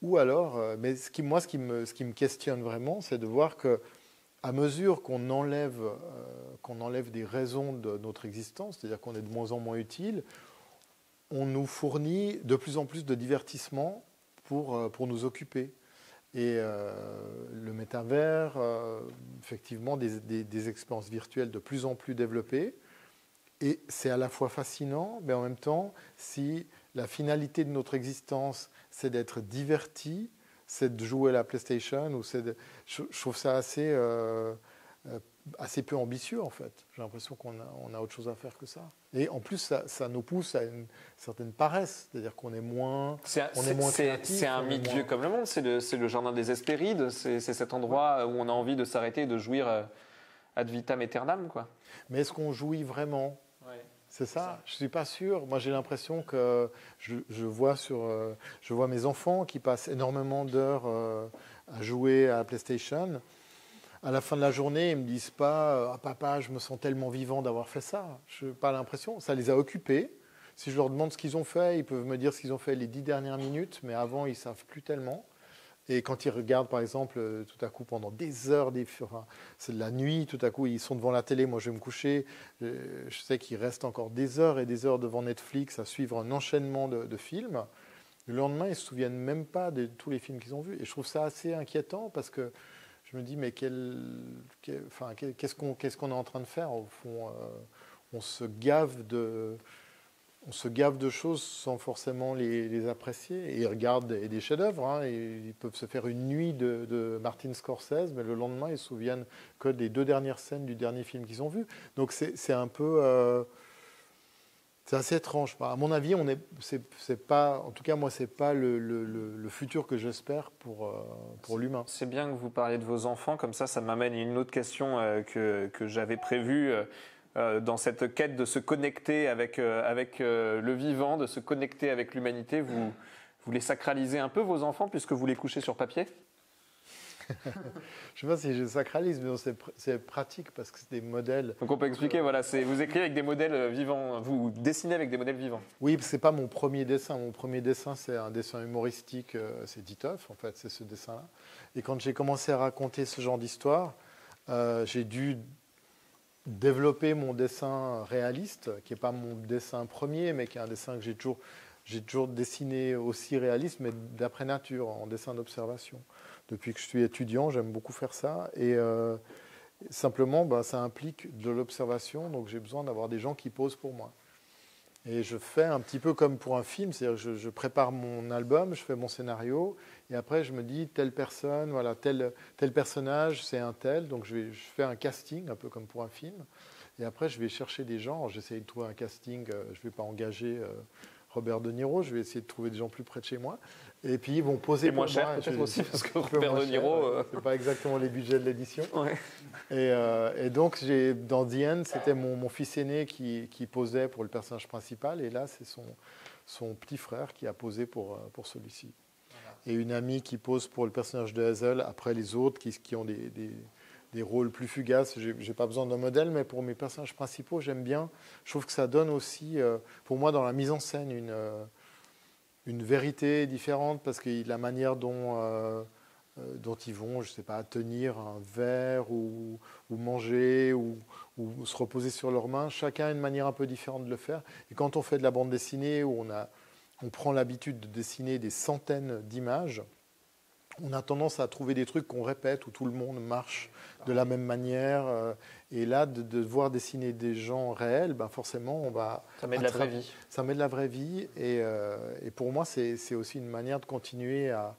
B: Ou alors, mais ce qui me questionne vraiment, c'est de voir que à mesure qu'on enlève des raisons de notre existence, c'est-à-dire qu'on est de moins en moins utile, on nous fournit de plus en plus de divertissements pour nous occuper. Et le métavers, effectivement, des expériences virtuelles de plus en plus développées. Et c'est à la fois fascinant, mais en même temps, si la finalité de notre existence, c'est d'être diverti, c'est de jouer à la PlayStation, je trouve ça assez peu ambitieux en fait. J'ai l'impression qu'on a autre chose à faire que ça. Et en plus, ça nous pousse à une certaine paresse, c'est-à-dire qu'on est moins créatif.
A: C'est un mythe vieux comme le monde, c'est le jardin des Hespérides, c'est cet endroit où on a envie de s'arrêter et de jouir ad vitam aeternam, quoi.
B: Mais est-ce qu'on jouit vraiment ? C'est ça. Je ne suis pas sûr. Moi, j'ai l'impression que je vois mes enfants qui passent énormément d'heures à jouer à la PlayStation. À la fin de la journée, ils ne me disent pas « Papa, je me sens tellement vivant d'avoir fait ça ». Je n'ai pas l'impression. Ça les a occupés. Si je leur demande ce qu'ils ont fait, ils peuvent me dire ce qu'ils ont fait les 10 dernières minutes, mais avant, ils ne savent plus tellement. Et quand ils regardent, par exemple, tout à coup, pendant des heures, c'est de la nuit, tout à coup, ils sont devant la télé, moi je vais me coucher, je sais qu'ils restent encore des heures et des heures devant Netflix à suivre un enchaînement de films. Le lendemain, ils ne se souviennent même pas de tous les films qu'ils ont vus. Et je trouve ça assez inquiétant parce que je me dis, mais qu'est-ce qu'on est en train de faire au fond on se gave de choses sans forcément les apprécier. Et ils regardent des chefs-d'œuvre. Hein, ils peuvent se faire une nuit de Martin Scorsese, mais le lendemain, ils ne se souviennent que des 2 dernières scènes du dernier film qu'ils ont vu. Donc c'est un peu... c'est assez étrange. À mon avis, c'est pas, en tout cas, moi, ce n'est pas le futur que j'espère pour l'humain.
A: C'est bien que vous parliez de vos enfants. Comme ça m'amène à une autre question que j'avais prévue. Dans cette quête de se connecter avec le vivant, de se connecter avec l'humanité, vous les sacralisez un peu, vos enfants, puisque vous les couchez sur papier ?
B: Je ne sais pas si je sacralise, mais c'est pratique parce que c'est des modèles.
A: Donc on peut expliquer, voilà, vous écrivez avec des modèles vivants, vous dessinez avec des modèles vivants.
B: Oui, ce n'est pas mon premier dessin. Mon premier dessin, c'est un dessin humoristique, c'est Titeuf, en fait, c'est ce dessin-là. Et quand j'ai commencé à raconter ce genre d'histoire, j'ai dû développer mon dessin réaliste, qui n'est pas mon dessin premier, mais qui est un dessin que j'ai toujours dessiné aussi réaliste, mais d'après nature, en dessin d'observation. Depuis que je suis étudiant, j'aime beaucoup faire ça. Et simplement, ça implique de l'observation, donc j'ai besoin d'avoir des gens qui posent pour moi. Et je fais un petit peu comme pour un film, c'est-à-dire je prépare mon album, je fais mon scénario, et après je me dis telle personne, voilà, tel personnage, c'est un tel, donc je fais un casting, un peu comme pour un film, et après je vais chercher des gens, j'essaie de trouver un casting, je ne vais pas engager Robert De Niro, je vais essayer de trouver des gens plus près de chez moi, et puis ils vont poser
A: pour moi. Et moins cher peut-être aussi, parce que Robert De Niro...
B: c'est pas exactement les budgets de l'édition.
A: Ouais.
B: Et donc, dans The End, c'était mon fils aîné qui posait pour le personnage principal. Et là, c'est son petit frère qui a posé pour celui-ci. Voilà. Et une amie qui pose pour le personnage de Hazel, après les autres qui ont des rôles plus fugaces. Je n'ai pas besoin d'un modèle, mais pour mes personnages principaux, j'aime bien. Je trouve que ça donne aussi, pour moi, dans la mise en scène, une vérité différente, parce que la manière dont ils vont, je ne sais pas, tenir un verre ou manger ou se reposer sur leurs mains. Chacun a une manière un peu différente de le faire. Et quand on fait de la bande dessinée où on prend l'habitude de dessiner des centaines d'images, on a tendance à trouver des trucs qu'on répète, où tout le monde marche de la même manière. Et là, de devoir dessiner des gens réels, forcément, on va...
A: Ça met de la vraie vie.
B: Ça met de la vraie vie. Et pour moi, c'est aussi une manière de continuer à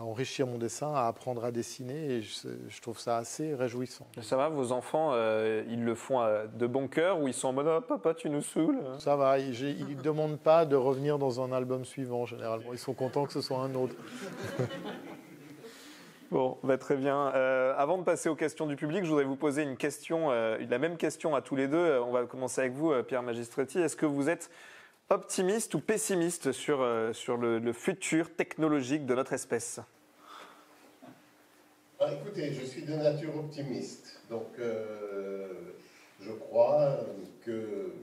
B: enrichir mon dessin, à apprendre à dessiner, et je trouve ça assez réjouissant.
A: Ça va, vos enfants, ils le font de bon cœur, ou ils sont en mode « Oh, papa, tu nous saoules ».
B: Ça va, ils ne demandent pas de revenir dans un album suivant, généralement. Ils sont contents que ce soit un autre.
A: Bon, bah, très bien. Avant de passer aux questions du public, je voudrais vous poser une question, la même question à tous les deux. On va commencer avec vous, Pierre Magistretti. Est-ce que vous êtes optimiste ou pessimiste sur le futur technologique de notre espèce?
C: Écoutez, je suis de nature optimiste. Donc, je crois que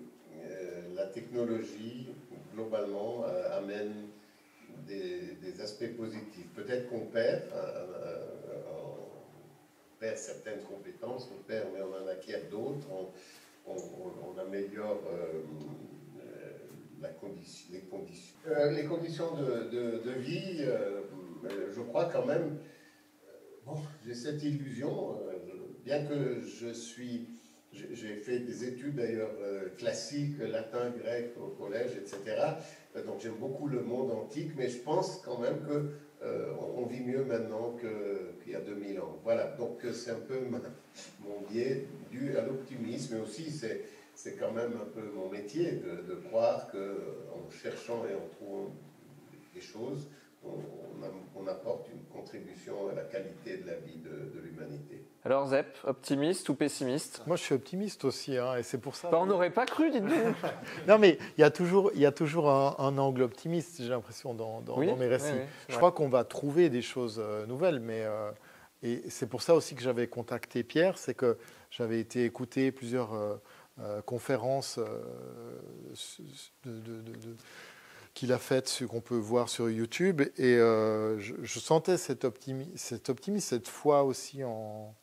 C: la technologie, globalement, amène des aspects positifs. Peut-être qu'on perd certaines compétences, mais on en acquiert d'autres, on améliore les conditions de vie. Je crois quand même, bon, j'ai cette illusion, bien que j'ai fait des études d'ailleurs classiques, latin, grec au collège, etc. Donc j'aime beaucoup le monde antique, mais je pense quand même qu'on vit mieux maintenant qu'il y a 2000 ans. Voilà, donc c'est un peu mon biais dû à l'optimisme, mais aussi c'est quand même un peu mon métier de croire qu'en cherchant et en trouvant des choses, on apporte une contribution à la qualité de la vie de l'humanité.
A: Alors Zep, optimiste ou pessimiste?
B: Moi, je suis optimiste aussi, hein, et c'est pour ça.
A: Bah, on n'aurait pas cru, dites-nous.
B: Non, mais il y a toujours un angle optimiste, j'ai l'impression, dans mes récits.
A: Oui,
B: je crois qu'on va trouver des choses nouvelles, mais et c'est pour ça aussi que j'avais contacté Pierre, c'est que j'avais été écouter plusieurs conférences qu'il a faites, qu'on peut voir sur YouTube, et je sentais cet optimisme, cette foi aussi en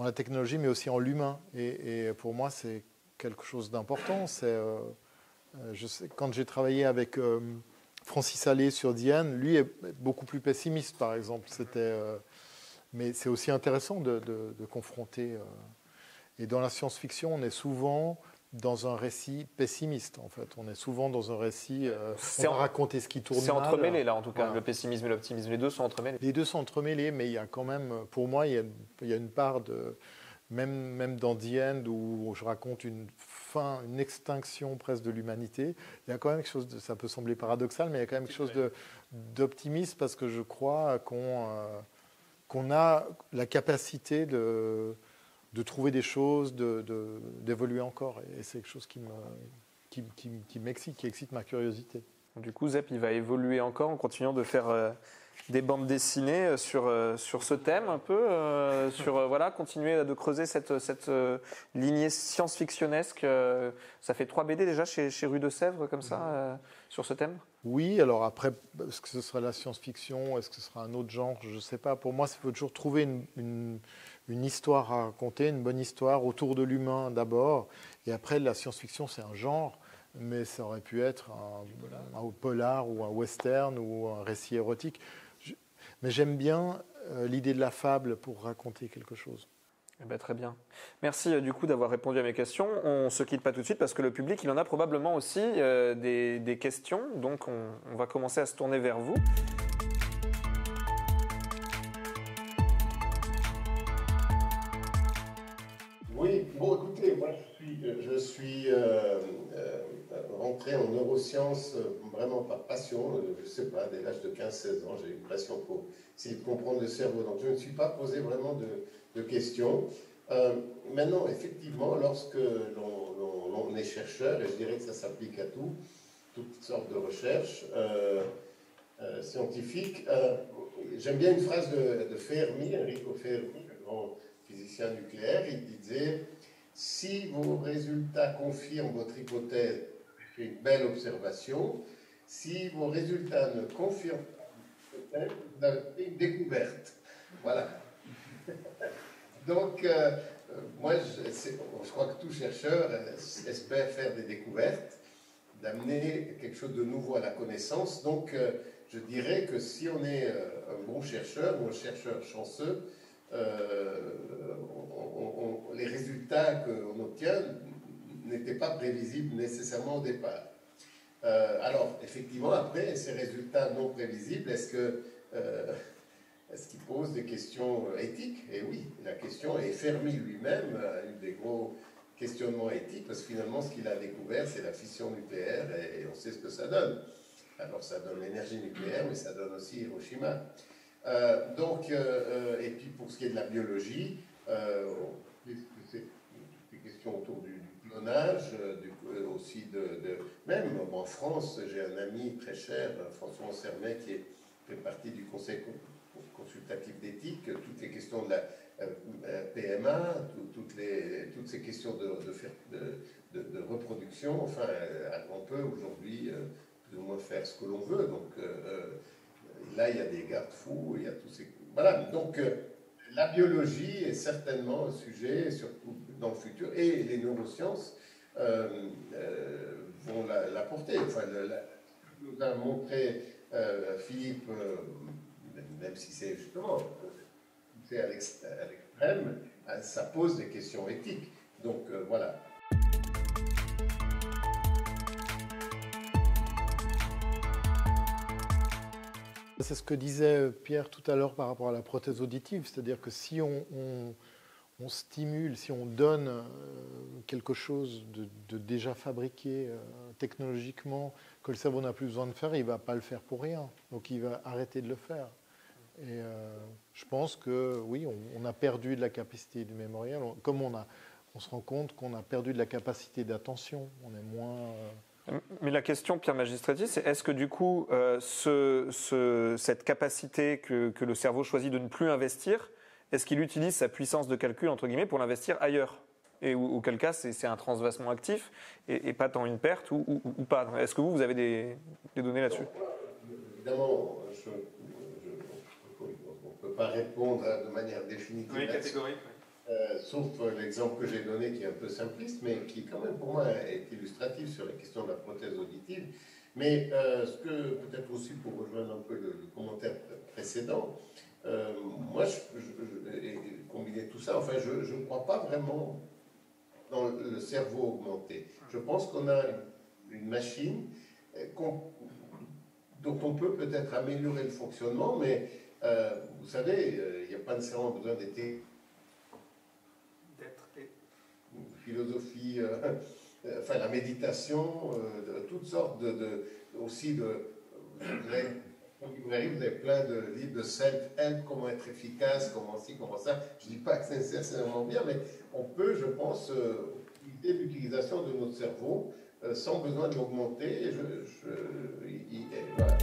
B: la technologie, mais aussi en l'humain. Et pour moi, c'est quelque chose d'important. Je sais, quand j'ai travaillé avec Francis Allais sur Diane, lui est beaucoup plus pessimiste, par exemple. Mais c'est aussi intéressant de confronter. Et dans la science-fiction, on est souvent dans un récit pessimiste, en fait. On est souvent dans un récit... on va raconter ce qui tourne mal.
A: C'est entremêlé, là, en tout cas,
B: voilà.
A: Le pessimisme et l'optimisme. Les deux sont entremêlés.
B: Les deux sont entremêlés, mais il y a quand même... Pour moi, il y a une part de... Même dans The End, où je raconte une extinction presque de l'humanité, il y a quand même quelque chose ça peut sembler paradoxal, mais il y a quand même quelque chose d'optimiste, parce que je crois qu'on a la capacité de trouver des choses, d'évoluer encore. Et c'est quelque chose qui m'excite, qui excite ma curiosité.
A: Du coup, Zep, il va évoluer encore en continuant de faire des bandes dessinées sur ce thème un peu, continuer de creuser cette lignée science-fictionnesque. Ça fait 3 BD déjà chez Rue de Sèvres, comme ça, sur ce thème?
B: Oui, alors après, est-ce que ce sera la science-fiction, est-ce que ce sera un autre genre, je ne sais pas. Pour moi, il faut toujours trouver une histoire à raconter, une bonne histoire autour de l'humain d'abord, et après la science-fiction c'est un genre, mais ça aurait pu être un polar ou un western ou un récit érotique. Mais j'aime bien l'idée de la fable pour raconter quelque chose.
A: Eh ben, très bien. Merci du coup d'avoir répondu à mes questions. On ne se quitte pas tout de suite parce que le public il en a probablement aussi des questions, donc on va commencer à se tourner vers vous.
C: Oui, bon, écoutez, moi je suis rentré en neurosciences vraiment par passion, je ne sais pas, dès l'âge de 15-16 ans, j'ai eu une passion pour essayer de comprendre le cerveau. Donc je ne me suis pas posé vraiment de questions. Maintenant, effectivement, lorsque l'on est chercheur, et je dirais que ça s'applique à toutes sortes de recherches scientifiques, j'aime bien une phrase de Fermi, Enrico Fermi, le grand physicien nucléaire. Il disait: si vos résultats confirment votre hypothèse, c'est une belle observation. Si vos résultats ne confirment pas votre hypothèse, vous avez fait une découverte. Voilà. Donc, moi, je crois que tout chercheur espère faire des découvertes, d'amener quelque chose de nouveau à la connaissance. Donc, je dirais que si on est un bon chercheur ou un chercheur chanceux, les résultats qu'on obtient n'étaient pas prévisibles nécessairement au départ. Alors, effectivement, après, ces résultats non prévisibles, est-ce qu'ils posent des questions éthiques? Et oui, la question est Fermi lui-même a eu des gros questionnements éthiques, parce que finalement, ce qu'il a découvert, c'est la fission nucléaire, et on sait ce que ça donne. Alors, ça donne l'énergie nucléaire, mais ça donne aussi Hiroshima. Et puis pour ce qui est de la biologie, c'est des questions autour du clonage, aussi même en France, j'ai un ami très cher, François Sermet, qui fait partie du Conseil consultatif d'éthique, toutes les questions de la PMA, toutes ces questions de reproduction, enfin, on peut aujourd'hui plus ou moins faire ce que l'on veut, donc là, il y a des garde-fous, il y a tous ces... Voilà, donc la biologie est certainement un sujet, surtout dans le futur, et les neurosciences vont l'apporter. Enfin, nous a montré Philippe, même si c'est justement à l'extrême, ça pose des questions éthiques. Donc voilà.
B: C'est ce que disait Pierre tout à l'heure par rapport à la prothèse auditive, c'est-à-dire que si on stimule, si on donne quelque chose de déjà fabriqué technologiquement, que le cerveau n'a plus besoin de faire, il ne va pas le faire pour rien. Donc il va arrêter de le faire. Et je pense que oui, on a perdu de la capacité du mémorial. Comme on se rend compte qu'on a perdu de la capacité d'attention, on est moins...
A: Mais la question, Pierre Magistretti, c'est est-ce que du coup, cette capacité que le cerveau choisit de ne plus investir, est-ce qu'il utilise sa puissance de calcul, entre guillemets, pour l'investir ailleurs? Et auquel cas, c'est un transvasement actif et pas tant une perte ou pas? Est-ce que vous avez des données là-dessus?
C: Évidemment, on ne peut pas répondre de manière définitive.
A: Oui, catégorique.
C: Sauf l'exemple que j'ai donné qui est un peu simpliste, mais qui quand même pour moi est illustratif sur la question de la prothèse auditive. Mais ce que peut-être aussi pour rejoindre un peu le commentaire précédent, moi, et combiner tout ça, enfin, je ne crois pas vraiment dans le cerveau augmenté. Je pense qu'on a une machine dont on peut peut-être améliorer le fonctionnement, mais vous savez, il n'y a pas nécessairement besoin d'être philosophie, enfin la méditation, toutes sortes aussi de vous avez plein de livres de self-help, comment être efficace, comment ci, comment ça. Je ne dis pas que c'est nécessairement bien, mais on peut, je pense, utiliser l'utilisation de notre cerveau sans besoin de l'augmenter. Voilà.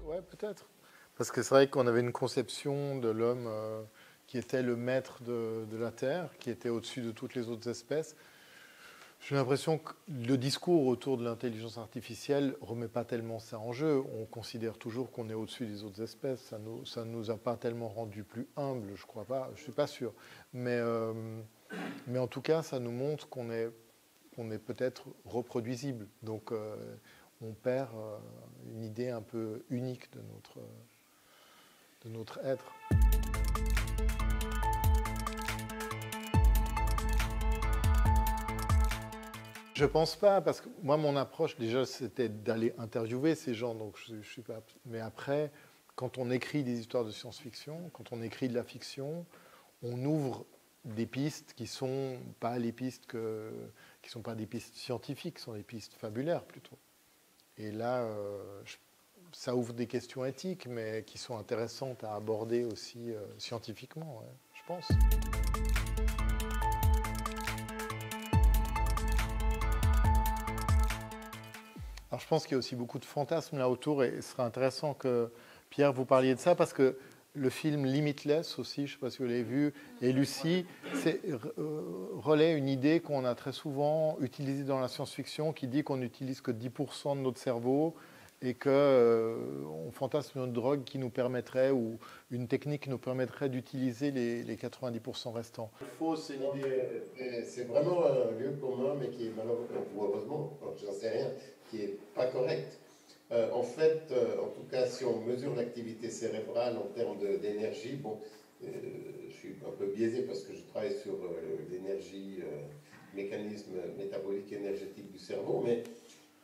B: Ouais, peut-être. Parce que c'est vrai qu'on avait une conception de l'homme qui était le maître de la Terre, qui était au-dessus de toutes les autres espèces. J'ai l'impression que le discours autour de l'intelligence artificielle ne remet pas tellement ça en jeu. On considère toujours qu'on est au-dessus des autres espèces. Ça ne nous a pas tellement rendu plus humbles, je crois pas. Je ne suis pas sûr. Mais en tout cas, ça nous montre qu'on est peut-être reproduisible. Donc, on perd une idée un peu unique de notre être. Je pense pas, parce que moi, mon approche, déjà, c'était d'aller interviewer ces gens. Donc, je suis pas. Mais après, quand on écrit des histoires de science-fiction, quand on écrit de la fiction, on ouvre des pistes qui sont pas les pistes qui sont pas des pistes scientifiques, sont des pistes fabulaires plutôt. Et là, ça ouvre des questions éthiques, mais qui sont intéressantes à aborder aussi scientifiquement, ouais, je pense. Alors, je pense qu'il y a aussi beaucoup de fantasmes là autour, et ce serait intéressant que Pierre vous parliez de ça, parce que le film Limitless aussi, je ne sais pas si vous l'avez vu, et Lucie, relaie une idée qu'on a très souvent utilisée dans la science-fiction, qui dit qu'on n'utilise que 10% de notre cerveau et qu'on fantasme une drogue qui nous permettrait, ou une technique qui nous permettrait d'utiliser les 90% restants.
C: C'est une idée, c'est vraiment un lieu commun, mais qui est malheureusement, ou heureusement, j'en sais rien, qui n'est pas correct. En fait, en tout cas, si on mesure l'activité cérébrale en termes d'énergie, bon, je suis un peu biaisé parce que je travaille sur l'énergie, mécanisme métabolique énergétique du cerveau, mais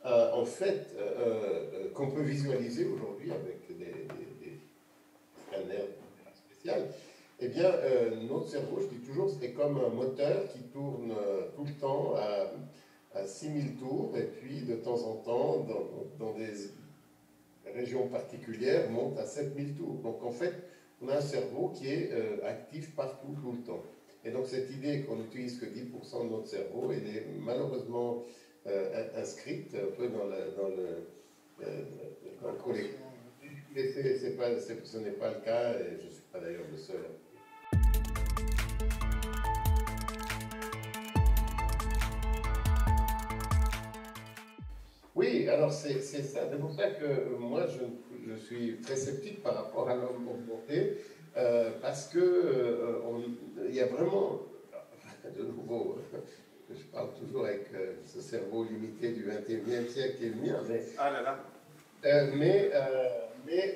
C: en fait, qu'on peut visualiser aujourd'hui avec des scanners spéciaux, eh bien, notre cerveau, je dis toujours, c'est comme un moteur qui tourne tout le temps à 6000 tours, et puis de temps en temps, dans des régions particulières, monte à 7000 tours. Donc en fait, on a un cerveau qui est actif partout, tout le temps. Et donc cette idée qu'on n'utilise que 10% de notre cerveau, elle est malheureusement inscrite un peu dans le collectif. Mais ce n'est pas le cas, et je ne suis pas d'ailleurs le seul. Oui, alors c'est ça. C'est pour ça que moi, je suis très sceptique par rapport à l'homme augmenté, parce que il y a vraiment, de nouveau, je parle toujours avec ce cerveau limité du XXIe siècle qui est le mien, mais,
A: Ah là là.
C: mais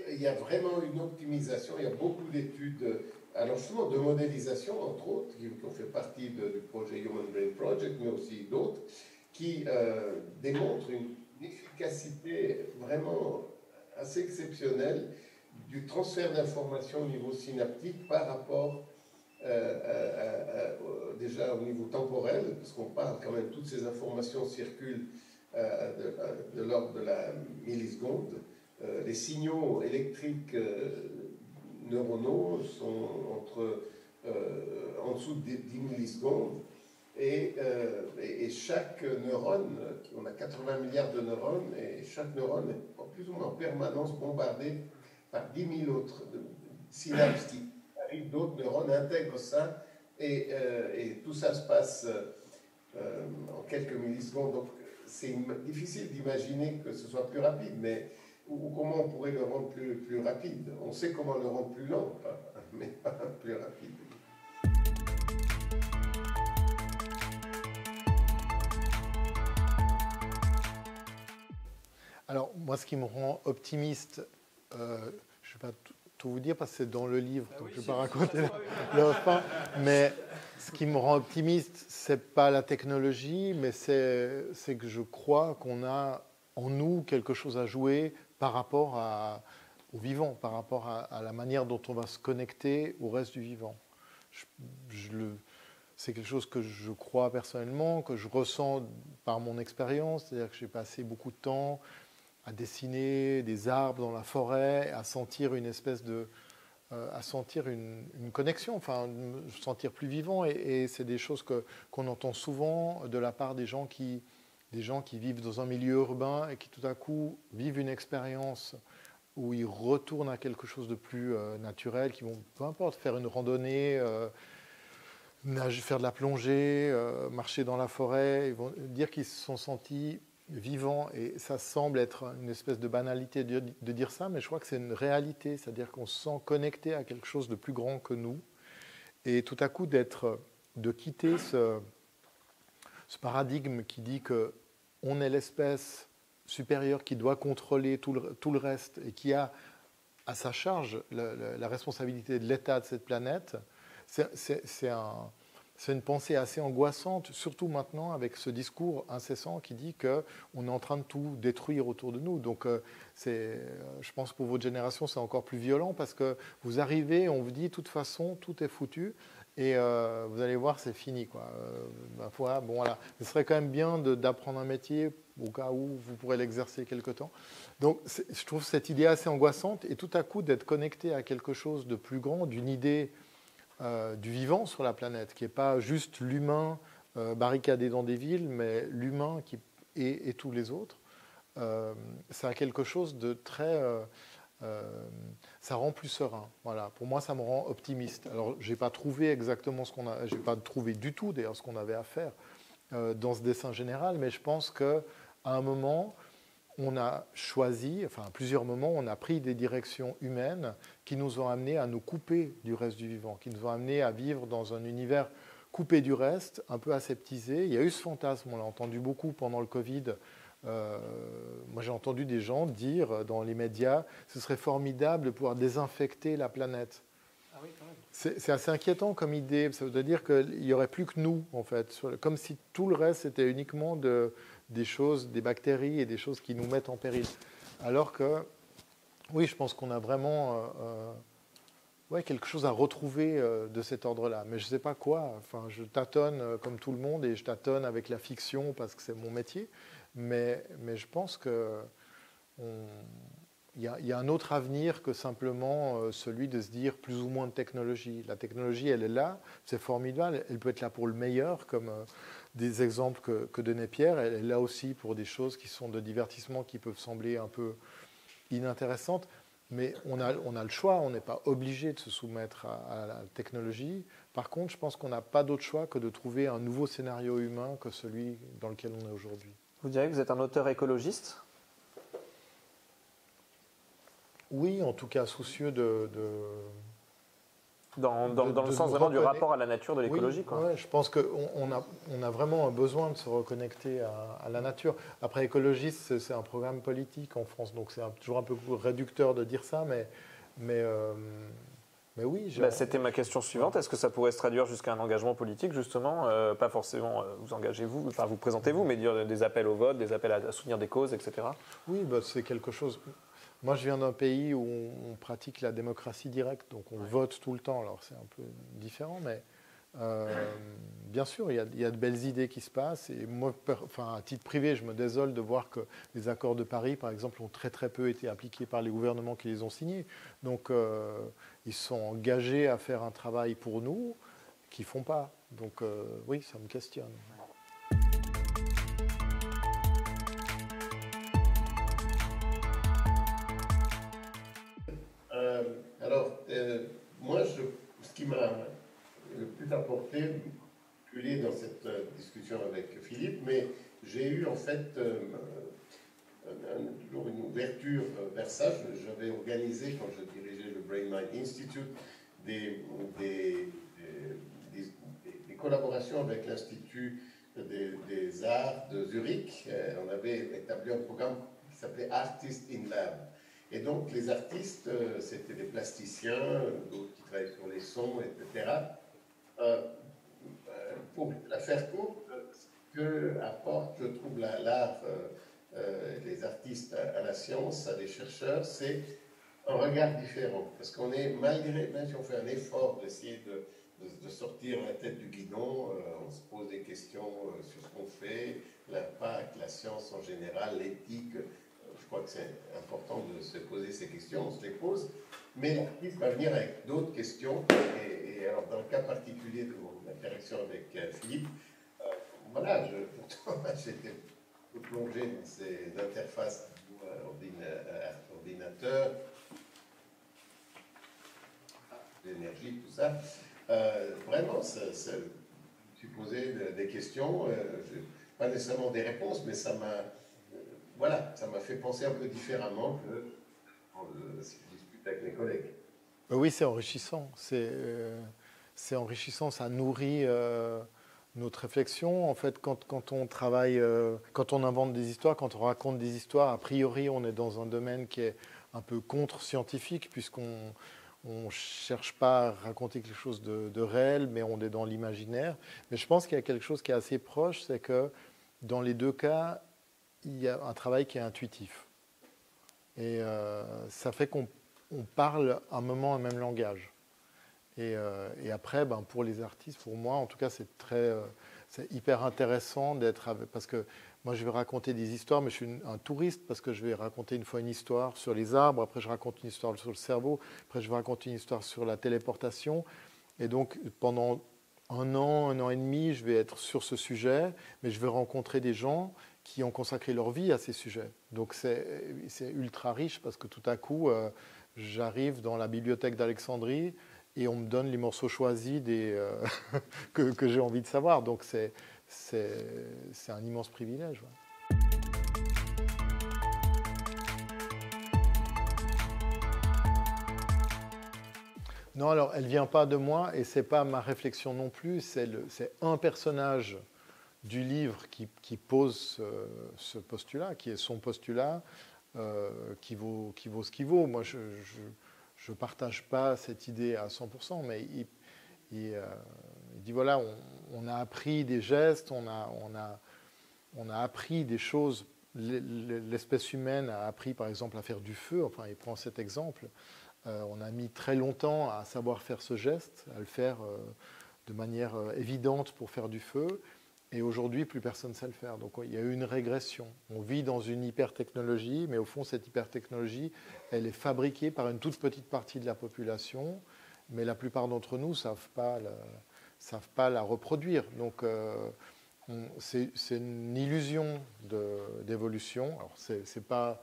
C: il y a vraiment une optimisation. Il y a beaucoup d'études, alors justement de modélisation, entre autres, qui ont fait partie du projet Human Brain Project, mais aussi d'autres, qui démontrent une efficacité vraiment assez exceptionnelle du transfert d'informations au niveau synaptique par rapport déjà au niveau temporel, parce qu'on parle quand même, toutes ces informations circulent de l'ordre de la milliseconde. Les signaux électriques neuronaux sont en dessous de 10 millisecondes. Et chaque neurone, on a 80 milliards de neurones, et chaque neurone est plus ou moins en permanence bombardé par 10 000 autres synapses qui arrivent, d'autres neurones intègrent ça, et tout ça se passe en quelques millisecondes. Donc c'est difficile d'imaginer que ce soit plus rapide, mais comment on pourrait le rendre plus rapide? On sait comment le rendre plus lent, mais pas plus rapide.
B: Alors, moi, ce qui me rend optimiste, je ne vais pas tout vous dire parce que c'est dans le livre, donc je ne vais pas raconter la fin, mais ce qui me rend optimiste, ce n'est pas la technologie, mais c'est que je crois qu'on a en nous quelque chose à jouer par rapport au vivant, par rapport à la manière dont on va se connecter au reste du vivant. C'est quelque chose que je crois personnellement, que je ressens par mon expérience, c'est-à-dire que j'ai passé beaucoup de temps à dessiner des arbres dans la forêt, à sentir une espèce à sentir une connexion, enfin, me sentir plus vivant. Et c'est des choses qu'on entend souvent de la part des gens qui vivent dans un milieu urbain et qui tout à coup vivent une expérience où ils retournent à quelque chose de plus naturel, qui vont, peu importe, faire une randonnée, faire de la plongée, marcher dans la forêt. Ils vont dire qu'ils se sont sentis vivants, et ça semble être une espèce de banalité de dire ça, mais je crois que c'est une réalité, c'est-à-dire qu'on se sent connecté à quelque chose de plus grand que nous, et tout à coup de quitter ce paradigme qui dit qu'on est l'espèce supérieure qui doit contrôler tout le reste et qui a à sa charge la responsabilité de l'état de cette planète. C'est une pensée assez angoissante, surtout maintenant avec ce discours incessant qui dit qu'on est en train de tout détruire autour de nous. Donc, je pense que pour votre génération, c'est encore plus violent parce que vous arrivez, on vous dit, de toute façon, tout est foutu et vous allez voir, c'est fini, quoi. Ma foi, bon, voilà. Ce serait quand même bien d'apprendre un métier au cas où vous pourrez l'exercer quelque temps. Donc, je trouve cette idée assez angoissante, et tout à coup d'être connecté à quelque chose de plus grand, d'une idée du vivant sur la planète, qui n'est pas juste l'humain barricadé dans des villes, mais l'humain et tous les autres. Ça a quelque chose de très... ça rend plus serein. Voilà. Pour moi, ça me rend optimiste. Alors, je n'ai pas trouvé exactement ce qu'on a... Je n'ai pas trouvé du tout, d'ailleurs, ce qu'on avait à faire dans ce dessin général, mais je pense qu'à un moment, on a choisi, enfin à plusieurs moments, on a pris des directions humaines qui nous ont amenés à nous couper du reste du vivant, qui nous ont amenés à vivre dans un univers coupé du reste, un peu aseptisé. Il y a eu ce fantasme, on l'a entendu beaucoup pendant le Covid. Moi, j'ai entendu des gens dire dans les médias, ce serait formidable de pouvoir désinfecter la planète.
A: Ah oui, quand même.
B: C'est assez inquiétant comme idée. Ça veut dire qu'il n'y aurait plus que nous, en fait. Comme si tout le reste était uniquement des choses, des bactéries et des choses qui nous mettent en péril. Alors que, oui, je pense qu'on a vraiment Ouais, quelque chose à retrouver de cet ordre-là. Mais je ne sais pas quoi. Enfin, je tâtonne comme tout le monde et je tâtonne avec la fiction parce que c'est mon métier. Mais je pense que il y a un autre avenir que simplement celui de se dire plus ou moins de technologie. La technologie, elle est là, c'est formidable. Elle peut être là pour le meilleur, comme des exemples que donnait Pierre. Elle est là aussi pour des choses qui sont de divertissement qui peuvent sembler un peu inintéressantes. Mais on a le choix, on n'est pas obligé de se soumettre à la technologie. Par contre, je pense qu'on n'a pas d'autre choix que de trouver un nouveau scénario humain que celui dans lequel on est aujourd'hui.
A: Vous diriez que vous êtes un auteur écologiste ?
B: Oui, en tout cas soucieux
A: Dans le sens vraiment du rapport à la nature de l'écologie,
B: oui,
A: quoi.
B: Ouais, je pense qu'on a vraiment un besoin de se reconnecter à la nature. Après, écologiste, c'est un programme politique en France, donc c'est toujours un peu réducteur de dire ça, mais oui.
A: C'était ma question suivante. Est-ce que ça pourrait se traduire jusqu'à un engagement politique, justement pas forcément vous engagez-vous, enfin vous présentez-vous, mais dire des appels au vote, des appels à soutenir des causes, etc.
B: Oui, c'est quelque chose... Moi, je viens d'un pays où on pratique la démocratie directe, donc on vote tout le temps. Alors, c'est un peu différent, mais bien sûr, il y a de belles idées qui se passent. Et moi, à titre privé, je me désole de voir que les accords de Paris, par exemple, ont très très peu été appliqués par les gouvernements qui les ont signés. Donc, ils sont engagés à faire un travail pour nous qu'ils ne font pas. Donc, oui, ça me questionne.
C: Moi, ce qui m'a le plus apporté, dans cette discussion avec Philippe, mais j'ai eu en fait toujours une ouverture vers ça. J'avais organisé, quand je dirigeais le Brain Mind Institute, des collaborations avec l'Institut des Arts de Zurich. On avait établi un programme qui s'appelait Artists in Lab. Et donc, les artistes, c'était des plasticiens, d'autres qui travaillaient sur les sons, etc. Pour la faire courte, ce que apporte, je trouve, l'art, les artistes à la science, à des chercheurs, c'est un regard différent. Parce qu'on est, même si on fait un effort d'essayer de sortir la tête du guidon, on se pose des questions sur ce qu'on fait, l'impact, la science en général, l'éthique. Je crois que c'est important de se poser ces questions, on se les pose, mais l'artiste va venir avec d'autres questions. Et alors, dans le cas particulier de mon interaction avec Philippe, voilà, pourtant, j'étais plongé dans ces interfaces ordinateur, l'énergie, tout ça. Vraiment, je me suis posé des questions, pas nécessairement des réponses, mais ça m'a fait penser un peu différemment que si je discute avec mes collègues.
B: Oui, c'est enrichissant. C'est enrichissant, ça nourrit notre réflexion. En fait, quand on travaille, quand on invente des histoires, quand on raconte des histoires, a priori, on est dans un domaine qui est un peu contre-scientifique, puisqu'on ne cherche pas à raconter quelque chose de réel, mais on est dans l'imaginaire. Mais je pense qu'il y a quelque chose qui est assez proche, c'est que dans les deux cas, il y a un travail qui est intuitif. Et ça fait qu'on parle à un moment un même langage. Et après, pour les artistes, pour moi, en tout cas, c'est hyper intéressant d'être avec... Parce que moi, je vais raconter des histoires, mais je suis un touriste parce que je vais raconter une fois une histoire sur les arbres, après je raconte une histoire sur le cerveau, après je vais raconter une histoire sur la téléportation. Et donc, pendant un an et demi, je vais être sur ce sujet, mais je vais rencontrer des gens qui ont consacré leur vie à ces sujets. Donc c'est ultra riche parce que tout à coup, j'arrive dans la bibliothèque d'Alexandrie et on me donne les morceaux choisis que j'ai envie de savoir. Donc c'est un immense privilège. Ouais. Non, alors elle ne vient pas de moi et ce n'est pas ma réflexion non plus. C'est un personnage du livre qui pose ce postulat, qui est son postulat, qui vaut ce qu'il vaut. Moi, je ne partage pas cette idée à 100%, mais il dit, voilà, on a appris des gestes, on a appris des choses. L'espèce humaine a appris, par exemple, à faire du feu. Enfin, il prend cet exemple. On a mis très longtemps à savoir faire ce geste, à le faire de manière évidente pour faire du feu. Et aujourd'hui, plus personne ne sait le faire. Donc il y a eu une régression. On vit dans une hyper-technologie, mais au fond, cette hyper-technologie, elle est fabriquée par une toute petite partie de la population, mais la plupart d'entre nous ne savent pas la reproduire. Donc c'est une illusion d'évolution. Alors c'est pas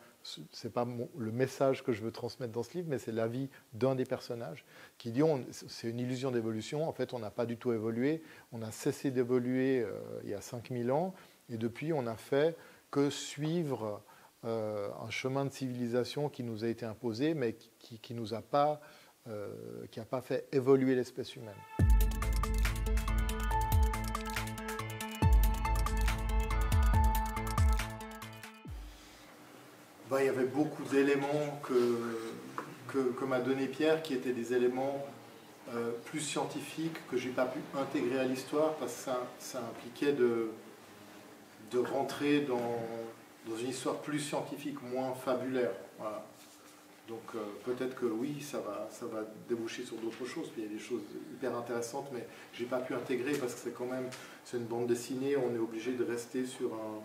B: le message que je veux transmettre dans ce livre, mais c'est l'avis d'un des personnages qui dit c'est une illusion d'évolution. En fait, on n'a pas du tout évolué. On a cessé d'évoluer il y a 5000 ans. Et depuis, on n'a fait que suivre un chemin de civilisation qui nous a été imposé, mais qui n'a pas fait évoluer l'espèce humaine. Il y avait beaucoup d'éléments que m'a donné Pierre, qui étaient des éléments plus scientifiques que je n'ai pas pu intégrer à l'histoire, parce que ça impliquait de rentrer dans une histoire plus scientifique, moins fabulaire. Voilà. Donc peut-être que oui, ça va déboucher sur d'autres choses. Puis il y a des choses hyper intéressantes, mais je n'ai pas pu intégrer parce que c'est une bande dessinée, on est obligé de rester sur un...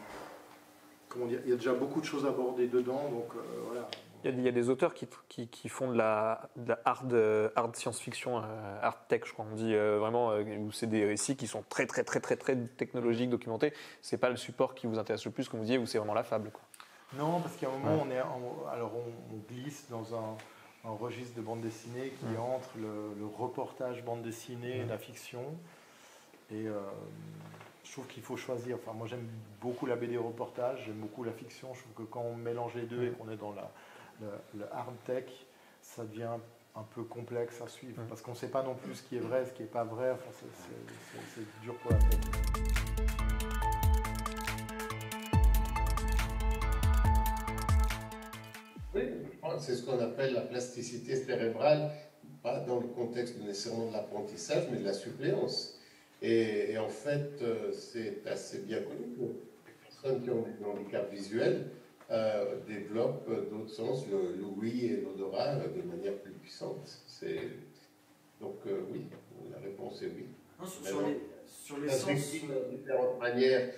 B: Comment dire, il y a déjà beaucoup de choses abordées dedans, donc voilà.
A: Il y a des auteurs qui font de la hard science-fiction, hard tech, je crois qu'on dit vraiment, où c'est des récits qui sont très technologiques, documentés. C'est pas le support qui vous intéresse le plus, comme vous disiez, où c'est vraiment la fable, quoi.
B: Non, parce qu'à un moment, on glisse dans un registre de bande dessinée qui est entre le reportage bande dessinée et la fiction. Et je trouve qu'il faut choisir. Enfin, moi, j'aime beaucoup la BD reportage, j'aime beaucoup la fiction. Je trouve que quand on mélange les deux et qu'on est dans le hard tech, ça devient un peu complexe à suivre. Parce qu'on ne sait pas non plus ce qui est vrai, ce qui n'est pas vrai. Enfin, c'est dur pour la tête.
C: Oui, c'est ce qu'on appelle la plasticité cérébrale, pas dans le contexte nécessairement de l'apprentissage, mais de la suppléance. Et en fait, c'est assez bien connu que les personnes qui ont des handicaps visuels développent d'autres sens, l'ouïe et l'odorat, de manière plus puissante. Donc oui, la réponse est oui.
D: Non, sur les sens...
C: de différentes manières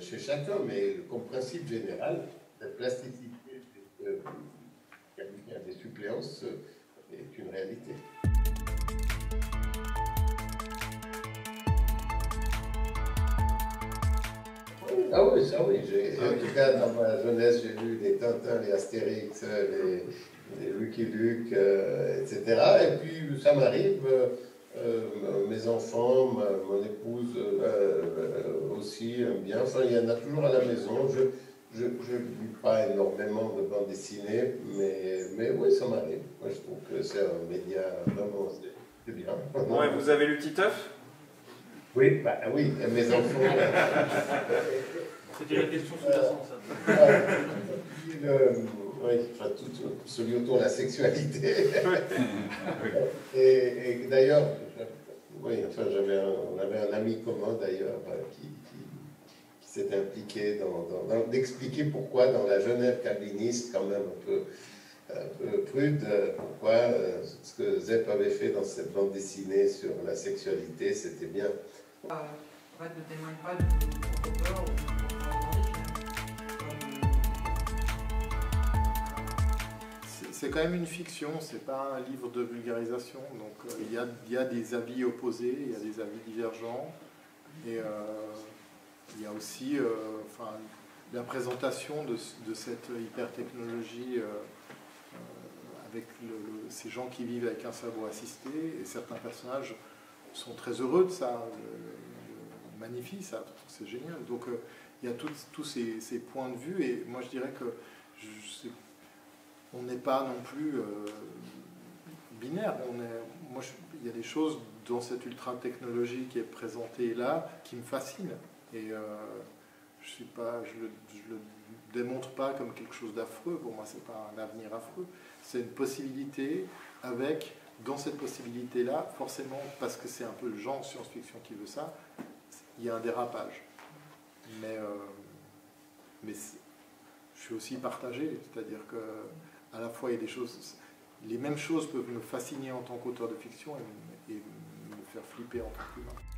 C: chez chacun, mais comme principe général, cette plasticité qui a des suppléances est une réalité. Ah oui, ça oui. En tout cas, dans ma jeunesse, j'ai lu les Tintins, les Astérix, les Lucky Luke, etc. Et puis, ça m'arrive, mes enfants, mon épouse aussi aiment bien. Enfin, il y en a toujours à la maison. Je ne lis pas énormément de bandes dessinées, mais oui, ça m'arrive. Moi, je trouve que c'est un média vraiment, c'est bien.
A: Bon, et vous avez lu Titeuf ?
C: Oui, bah oui, mes enfants.
D: C'était la question sous-jacente, ça.
C: Oui, enfin, tout celui autour de la sexualité. et d'ailleurs, oui, enfin, on avait un ami commun d'ailleurs qui s'est impliqué d'expliquer pourquoi dans la Genève calviniste, quand même un peu prude, pourquoi ce que Zepp avait fait dans cette bande dessinée sur la sexualité, c'était bien.
D: En fait, ne témoigne pas du peur
B: C'est quand même une fiction, c'est pas un livre de vulgarisation, donc il y a des avis opposés, il y a des avis divergents, et il y a aussi la présentation de cette hyper-technologie avec ces gens qui vivent avec un cerveau assisté, et certains personnages sont très heureux de ça, magnifient ça, c'est génial. Donc il y a tous ces points de vue, et moi je dirais que on n'est pas non plus binaire. Il y a des choses dans cette ultra-technologie qui est présentée là qui me fascinent. Et je le démontre pas comme quelque chose d'affreux. Pour moi, c'est pas un avenir affreux. C'est une possibilité avec, dans cette possibilité-là, forcément, parce que c'est un peu le genre science-fiction qui veut ça, il y a un dérapage. Mais je suis aussi partagé, c'est-à-dire que à la fois il y a des choses, les mêmes choses peuvent me fasciner en tant qu'auteur de fiction et me faire flipper en tant qu'humain.